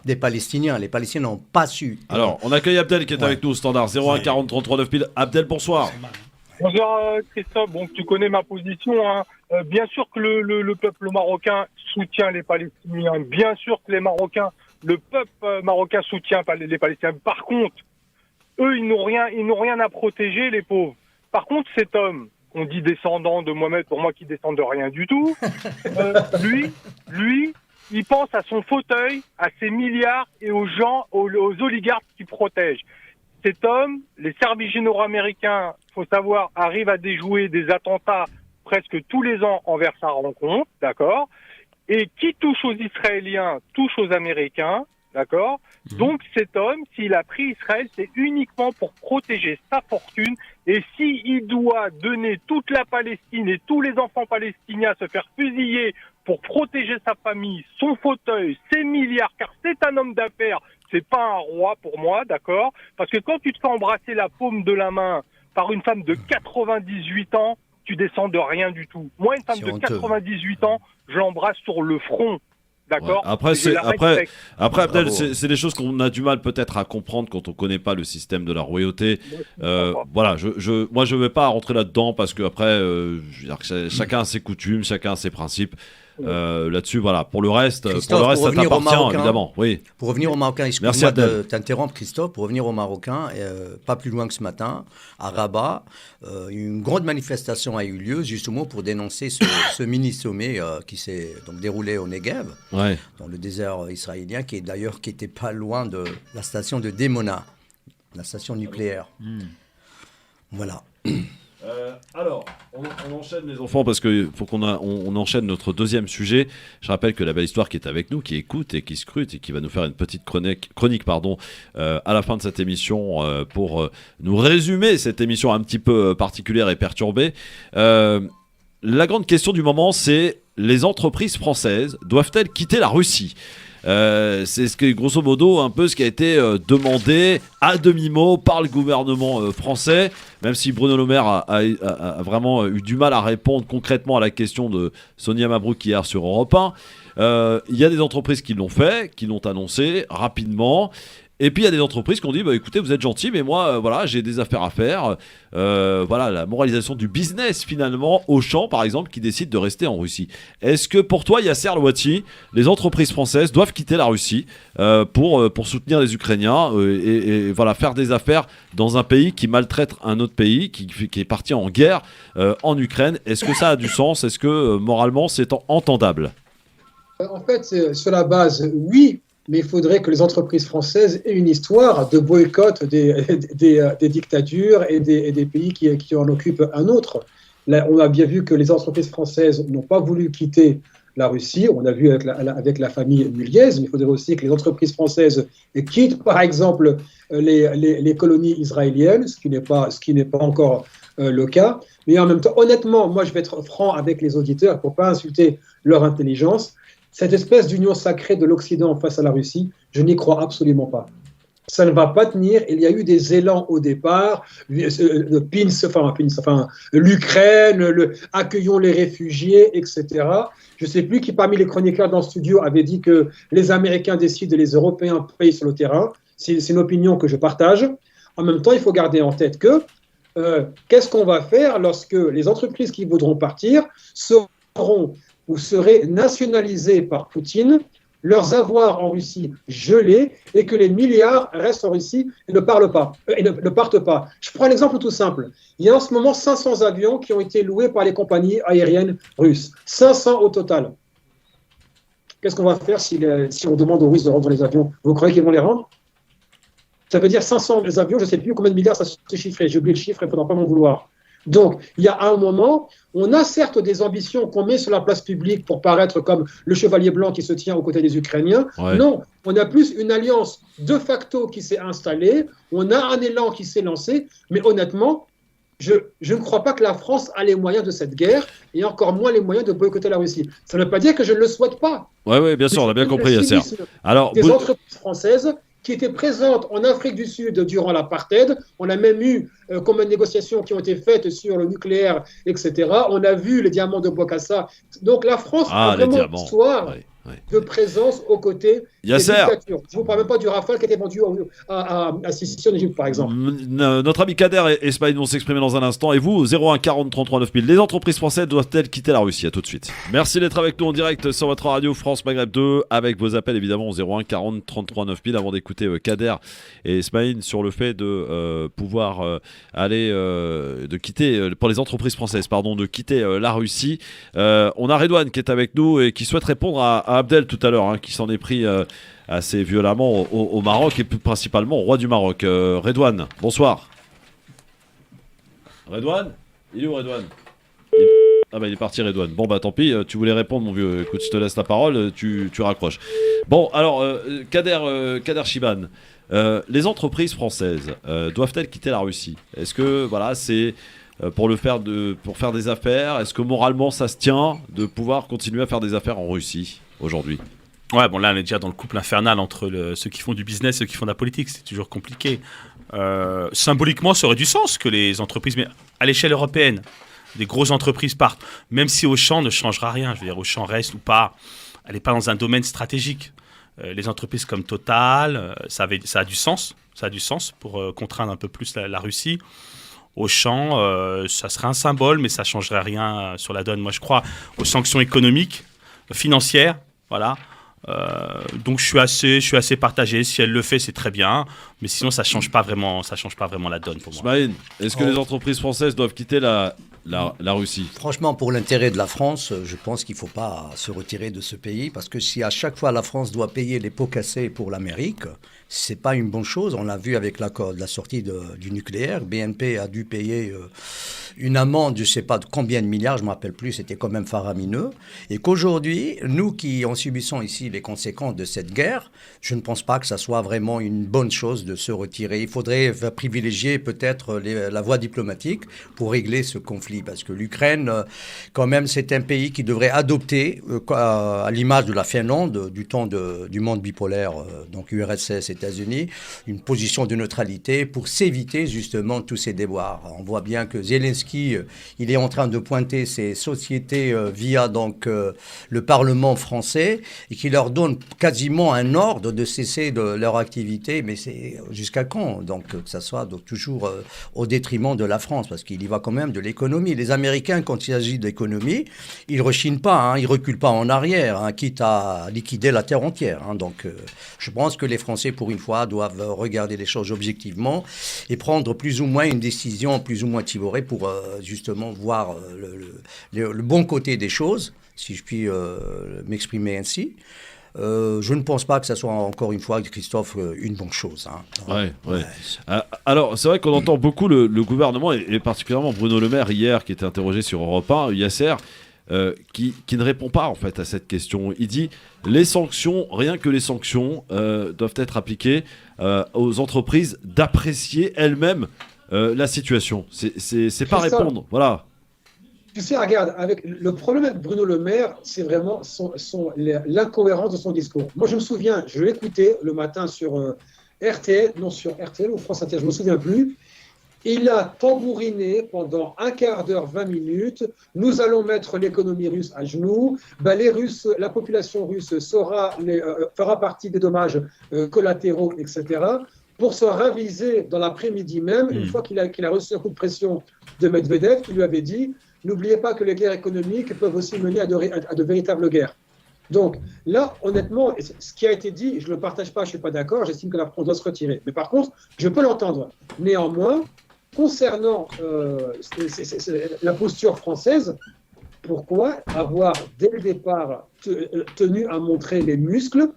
des Palestiniens. Les Palestiniens n'ont pas su. Alors, on accueille Abdel qui est avec nous au standard 01 40 33 9 pile. Abdel, bonsoir. Bonjour Christophe, tu connais ma position. Hein. Bien sûr que le peuple marocain soutient les Palestiniens. Bien sûr que le peuple marocain soutient les Palestiniens. Par contre, eux, ils n'ont rien à protéger, les pauvres. Par contre, cet homme, on dit descendant de Mohamed, pour moi qui descend de rien du tout, lui, il pense à son fauteuil, à ses milliards et aux oligarques qui protègent. Cet homme, les services généraux américains, faut savoir, arrivent à déjouer des attentats presque tous les ans envers sa rencontre, d'accord? Et qui touche aux Israéliens, touche aux Américains, d'accord? Donc cet homme, s'il a pris Israël, c'est uniquement pour protéger sa fortune. Et s'il doit donner toute la Palestine et tous les enfants palestiniens se faire fusiller pour protéger sa famille, son fauteuil, ses milliards, car c'est un homme d'affaires, c'est pas un roi pour moi, d'accord? Parce que quand tu te fais embrasser la paume de la main par une femme de 98 ans, tu descends de rien du tout. Moi, une femme de 98 ans, je l'embrasse sur le front. D'accord. Ouais. Après, Abdel, c'est des choses qu'on a du mal peut-être à comprendre quand on connaît pas le système de la royauté. Voilà, moi je vais pas rentrer là-dedans parce que après, chacun a ses coutumes, chacun a ses principes. Là-dessus, voilà. Pour le reste, ça t'appartient évidemment. Oui. Pour revenir aux Marocains, excuse-moi de t'interrompre, Christophe. Pour revenir aux Marocains, pas plus loin que ce matin, à Rabat, une grande manifestation a eu lieu justement pour dénoncer ce mini-sommet qui s'est donc déroulé au Negev, dans le désert israélien, qui était pas loin de la station de Dimona, la station nucléaire. Voilà. Alors, on enchaîne les enfants parce qu'il faut on enchaîne notre deuxième sujet. Je rappelle que la belle histoire qui est avec nous, qui écoute et qui scrute et qui va nous faire une petite chronique à la fin de cette émission pour nous résumer cette émission un petit peu particulière et perturbée. La grande question du moment, c'est les entreprises françaises doivent-elles quitter la Russie ? C'est ce que, grosso modo, un peu ce qui a été demandé à demi-mot par le gouvernement français, même si Bruno Le Maire a vraiment eu du mal à répondre concrètement à la question de Sonia Mabrouk hier sur Europe 1. Il y a des entreprises qui l'ont fait, qui l'ont annoncé rapidement. Et puis il y a des entreprises qui ont dit écoutez, vous êtes gentils, mais moi voilà, j'ai des affaires à faire. Voilà, la moralisation du business finalement. Auchan par exemple qui décide de rester en Russie. Est-ce que pour toi, Yasser Louati, les entreprises françaises doivent quitter la Russie pour soutenir les Ukrainiens et voilà, faire des affaires dans un pays qui maltraite un autre pays qui est parti en guerre en Ukraine? Est-ce que ça a du sens? Est-ce que moralement c'est entendable? En fait, sur la base, oui. Mais il faudrait que les entreprises françaises aient une histoire de boycott des dictatures et des pays qui en occupent un autre. Là, on a bien vu que les entreprises françaises n'ont pas voulu quitter la Russie. On a vu avec la famille Muliez, mais il faudrait aussi que les entreprises françaises quittent, par exemple, les colonies israéliennes, ce qui n'est pas encore le cas. Mais en même temps, honnêtement, moi, je vais être franc avec les auditeurs pour ne pas insulter leur intelligence. Cette espèce d'union sacrée de l'Occident face à la Russie, je n'y crois absolument pas. Ça ne va pas tenir. Il y a eu des élans au départ, l'Ukraine, accueillons les réfugiés, etc. Je ne sais plus qui parmi les chroniqueurs dans le studio avait dit que les Américains décident et les Européens payent sur le terrain. C'est une opinion que je partage. En même temps, il faut garder en tête que qu'est-ce qu'on va faire lorsque les entreprises qui voudront partir seront ou seraient nationalisés par Poutine, leurs avoirs en Russie gelés et que les milliards restent en Russie et ne partent pas. Je prends un exemple tout simple. Il y a en ce moment 500 avions qui ont été loués par les compagnies aériennes russes. 500 au total. Qu'est-ce qu'on va faire si on demande aux Russes de rendre les avions? Vous croyez qu'ils vont les rendre? Ça veut dire 500 les avions, je ne sais plus combien de milliards ça se chiffrait. J'ai oublié le chiffre, il ne faudra pas m'en vouloir. Donc, il y a un moment, on a certes des ambitions qu'on met sur la place publique pour paraître comme le chevalier blanc qui se tient aux côtés des Ukrainiens. Ouais. Non, on a plus une alliance de facto qui s'est installée, on a un élan qui s'est lancé, mais honnêtement, je ne crois pas que la France a les moyens de cette guerre et encore moins les moyens de boycotter la Russie. Ça ne veut pas dire que je ne le souhaite pas. Oui, bien sûr, on a bien compris, Yasser. Alors, des entreprises françaises qui étaient présentes en Afrique du Sud durant l'apartheid. On a même eu combien de négociations qui ont été faites sur le nucléaire, etc. On a vu les diamants de Bokassa. Donc la France a vraiment une histoire de présence aux côtés des dictatures. Je ne vous parle même pas du Rafale qui a été vendu à Sissi en Égypte, par exemple. Notre ami Kader et Ismaïl vont s'exprimer dans un instant. Et vous, 01 40 33 9000, les entreprises françaises doivent-elles quitter la Russie? À tout de suite. Merci d'être avec nous en direct sur votre radio France Maghreb 2, avec vos appels évidemment au 01 40 33 9000, avant d'écouter Kader et Ismaïl sur le fait de pouvoir aller, de quitter, pour les entreprises françaises, de quitter la Russie. On a Redouane qui est avec nous et qui souhaite répondre à Abdel tout à l'heure, qui s'en est pris assez violemment au Maroc et plus principalement au roi du Maroc. Redouane, bonsoir. Redouane? Il est où, Redouane? Il est parti, Redouane. Bon tant pis, tu voulais répondre, mon vieux. Écoute, je te laisse la parole, tu raccroches. Bon, alors, Kader Chiban, les entreprises françaises doivent-elles quitter la Russie? Est-ce que, voilà, c'est pour faire des affaires? Est-ce que moralement ça se tient de pouvoir continuer à faire des affaires en Russie aujourd'hui? Ouais, bon là on est déjà dans le couple infernal entre ceux qui font du business et ceux qui font de la politique, c'est toujours compliqué. Symboliquement, ça aurait du sens que les entreprises, mais à l'échelle européenne, des grosses entreprises partent, même si Auchan ne changera rien. Je veux dire, Auchan reste ou pas, elle n'est pas dans un domaine stratégique. Les entreprises comme Total, ça a du sens. Ça a du sens pour contraindre un peu plus la Russie. Auchan, ça serait un symbole, mais ça ne changerait rien sur la donne. Moi, je crois aux sanctions économiques, financières, voilà. Donc je suis assez partagé. Si elle le fait, c'est très bien, mais sinon ça change pas vraiment la donne pour moi. Smaïn, est-ce que les entreprises françaises doivent quitter la Russie? Franchement, pour l'intérêt de la France, je pense qu'il ne faut pas se retirer de ce pays, parce que si à chaque fois la France doit payer les pots cassés pour l'Amérique, c'est pas une bonne chose. On l'a vu avec l'accord de la sortie du nucléaire. BNP a dû payer une amende, je ne sais pas de combien de milliards, je ne me rappelle plus, c'était quand même faramineux. Et qu'aujourd'hui, nous qui en subissons ici les conséquences de cette guerre, je ne pense pas que ça soit vraiment une bonne chose de se retirer. Il faudrait privilégier peut-être la voie diplomatique pour régler ce conflit. Parce que l'Ukraine, quand même, c'est un pays qui devrait adopter, à l'image de la Finlande, du temps du monde bipolaire, donc URSS, États-Unis, une position de neutralité pour s'éviter justement tous ces déboires. On voit bien que Zelensky, il est en train de pointer ces sociétés via donc le Parlement français et qui leur donne quasiment un ordre de cesser de leur activité. Mais c'est jusqu'à quand? Donc que ça soit donc, toujours au détriment de la France, parce qu'il y va quand même de l'économie. Les Américains, quand il s'agit d'économie, ils ne rechignent pas, ils ne reculent pas en arrière, quitte à liquider la terre entière. Donc je pense que les Français, pour une fois, doivent regarder les choses objectivement et prendre plus ou moins une décision plus ou moins timorée pour justement voir le bon côté des choses, si je puis m'exprimer ainsi. Je ne pense pas que ça soit encore une fois, Christophe, une bonne chose. Ouais. Alors, c'est vrai qu'on entend beaucoup le gouvernement, et particulièrement Bruno Le Maire hier, qui était interrogé sur Europe 1, Yasser, qui ne répond pas en fait à cette question. Il dit les sanctions, rien que les sanctions, doivent être appliquées aux entreprises d'apprécier elles-mêmes la situation. C'est pas répondre. Voilà. Tu sais, regarde, le problème avec Bruno Le Maire, c'est vraiment l'incohérence de son discours. Moi, je me souviens, je l'écoutais le matin sur RTL ou France Inter, je ne me souviens plus. Il a tambouriné pendant un quart d'heure, 20 minutes. Nous allons mettre l'économie russe à genoux. La population russe fera partie des dommages collatéraux, etc. Pour se raviser dans l'après-midi même, une fois qu'il a reçu un coup de pression de Medvedev, qui lui avait dit « N'oubliez pas que les guerres économiques peuvent aussi mener à de véritables guerres ». Donc là, honnêtement, ce qui a été dit, je ne le partage pas, je ne suis pas d'accord, j'estime que la France doit se retirer. Mais par contre, je peux l'entendre. Néanmoins, concernant la posture française, pourquoi avoir dès le départ tenu à montrer les muscles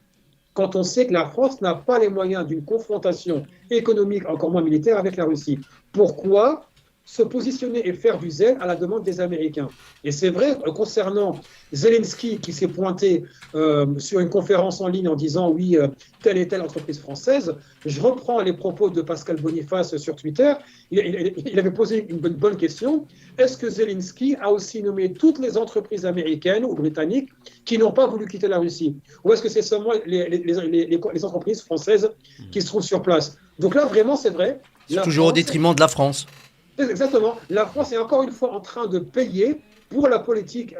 quand on sait que la France n'a pas les moyens d'une confrontation économique, encore moins militaire, avec la Russie? Pourquoi se positionner et faire du zèle à la demande des Américains? Et c'est vrai, concernant Zelensky qui s'est pointé sur une conférence en ligne en disant oui, telle et telle entreprise française, je reprends les propos de Pascal Boniface sur Twitter. Il avait posé une bonne question. Est-ce que Zelensky a aussi nommé toutes les entreprises américaines ou britanniques qui n'ont pas voulu quitter la Russie? Ou est-ce que c'est seulement les entreprises françaises qui se trouvent sur place? Donc là, vraiment, c'est vrai. C'est toujours au détriment de la France. Exactement. La France est encore une fois en train de payer pour la politique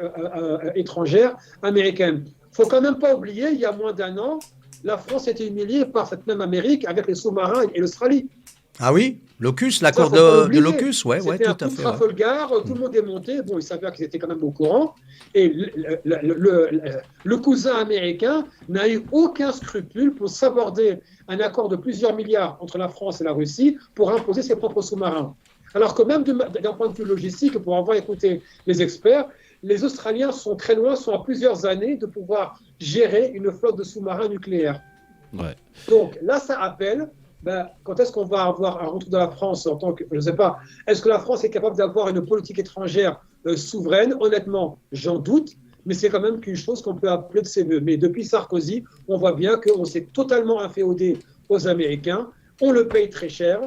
étrangère américaine. Il ne faut quand même pas oublier, il y a moins d'un an, la France était humiliée par cette même Amérique avec les sous-marins et l'Australie. Ah oui, l'AUKUS, l'accord de l'AUKUS, ouais, tout à fait. C'était un coup de Trafalgar, tout le monde est monté. Bon, il s'avère qu'ils étaient quand même au courant. Et le cousin américain n'a eu aucun scrupule pour s'aborder un accord de plusieurs milliards entre la France et la Russie pour imposer ses propres sous-marins. Alors que même d'un point de vue logistique, pour avoir écouté les experts, les Australiens sont très loin, sont à plusieurs années de pouvoir gérer une flotte de sous-marins nucléaires. Ouais. Donc là, ça appelle, quand est-ce qu'on va avoir un retour de la France en tant que, je ne sais pas, est-ce que la France est capable d'avoir une politique étrangère souveraine? Honnêtement, j'en doute, mais c'est quand même qu'une chose qu'on peut appeler de ses voeux. Mais depuis Sarkozy, on voit bien qu'on s'est totalement inféodé aux Américains, on le paye très cher,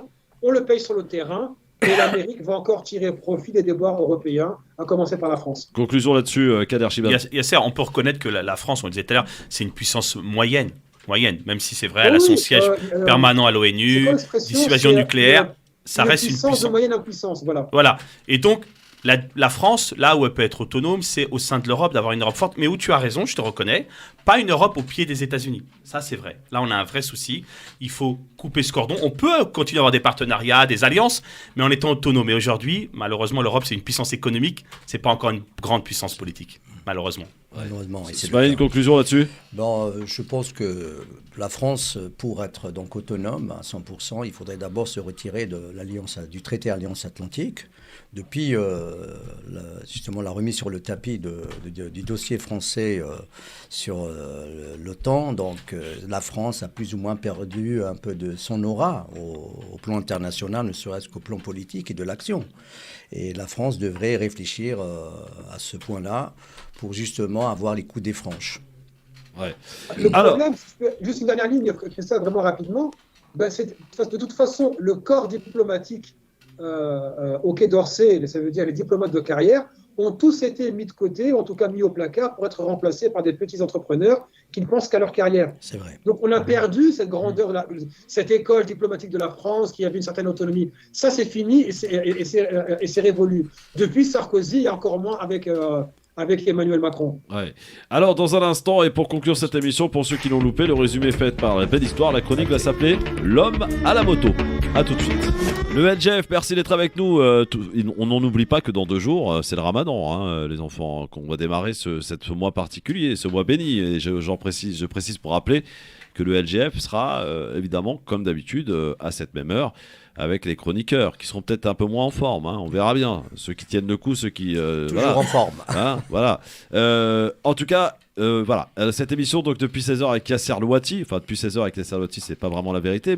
on le paye sur le terrain, et l'Amérique va encore tirer profit des déboires européens, à commencer par la France. Conclusion là-dessus, Kader Chibab. Yasser, on peut reconnaître que la France, on le disait tout à l'heure, c'est une puissance moyenne, même si c'est vrai, elle a son siège permanent à l'ONU, dissuasion nucléaire, ça reste une puissance de moyenne impuissance, Voilà. Et donc, la France, là où elle peut être autonome, c'est au sein de l'Europe, d'avoir une Europe forte. Mais où tu as raison, je te reconnais, pas une Europe au pied des États-Unis. Ça, c'est vrai. Là, on a un vrai souci. Il faut couper ce cordon. On peut continuer à avoir des partenariats, des alliances, mais en étant autonome. Et aujourd'hui, malheureusement, l'Europe, c'est une puissance économique. C'est pas encore une grande puissance politique, malheureusement. Malheureusement. C'est pas une conclusion là-dessus? Je pense que la France, pour être donc autonome à 100%, il faudrait d'abord se retirer de du traité Alliance Atlantique. Depuis justement la remise sur le tapis du dossier français sur l'OTAN, donc la France a plus ou moins perdu un peu de son aura au plan international, ne serait-ce qu'au plan politique et de l'action. Et la France devrait réfléchir à ce point-là pour justement avoir les coups des franches. Ouais. Le problème, juste une dernière ligne, Christophe, vraiment rapidement, c'est de toute façon le corps diplomatique au Quai d'Orsay, ça veut dire les diplomates de carrière, ont tous été mis de côté, en tout cas mis au placard, pour être remplacés par des petits entrepreneurs qui ne pensent qu'à leur carrière. C'est vrai. Donc on a perdu cette grandeur, cette école diplomatique de la France qui avait une certaine autonomie. Ça, c'est fini et c'est révolu. Depuis Sarkozy et encore moins avec Emmanuel Macron. Ouais. Alors, dans un instant, et pour conclure cette émission, pour ceux qui l'ont loupé, le résumé fait par la belle histoire, la chronique va s'appeler L'homme à la moto. A tout de suite. Le LGF, merci d'être avec nous. On n'en oublie pas que dans 2 jours, c'est le Ramadan, les enfants, qu'on va démarrer ce mois particulier, ce mois béni. Et je précise pour rappeler que le LGF sera évidemment, comme d'habitude, à cette même heure, avec les chroniqueurs qui seront peut-être un peu moins en forme, on verra bien. Ceux qui tiennent le coup, ceux qui... Toujours en forme. Voilà. En tout cas, voilà. Cette émission, donc depuis 16h avec Yasser Louati, enfin depuis 16h avec Yasser Louati, c'est pas vraiment la vérité.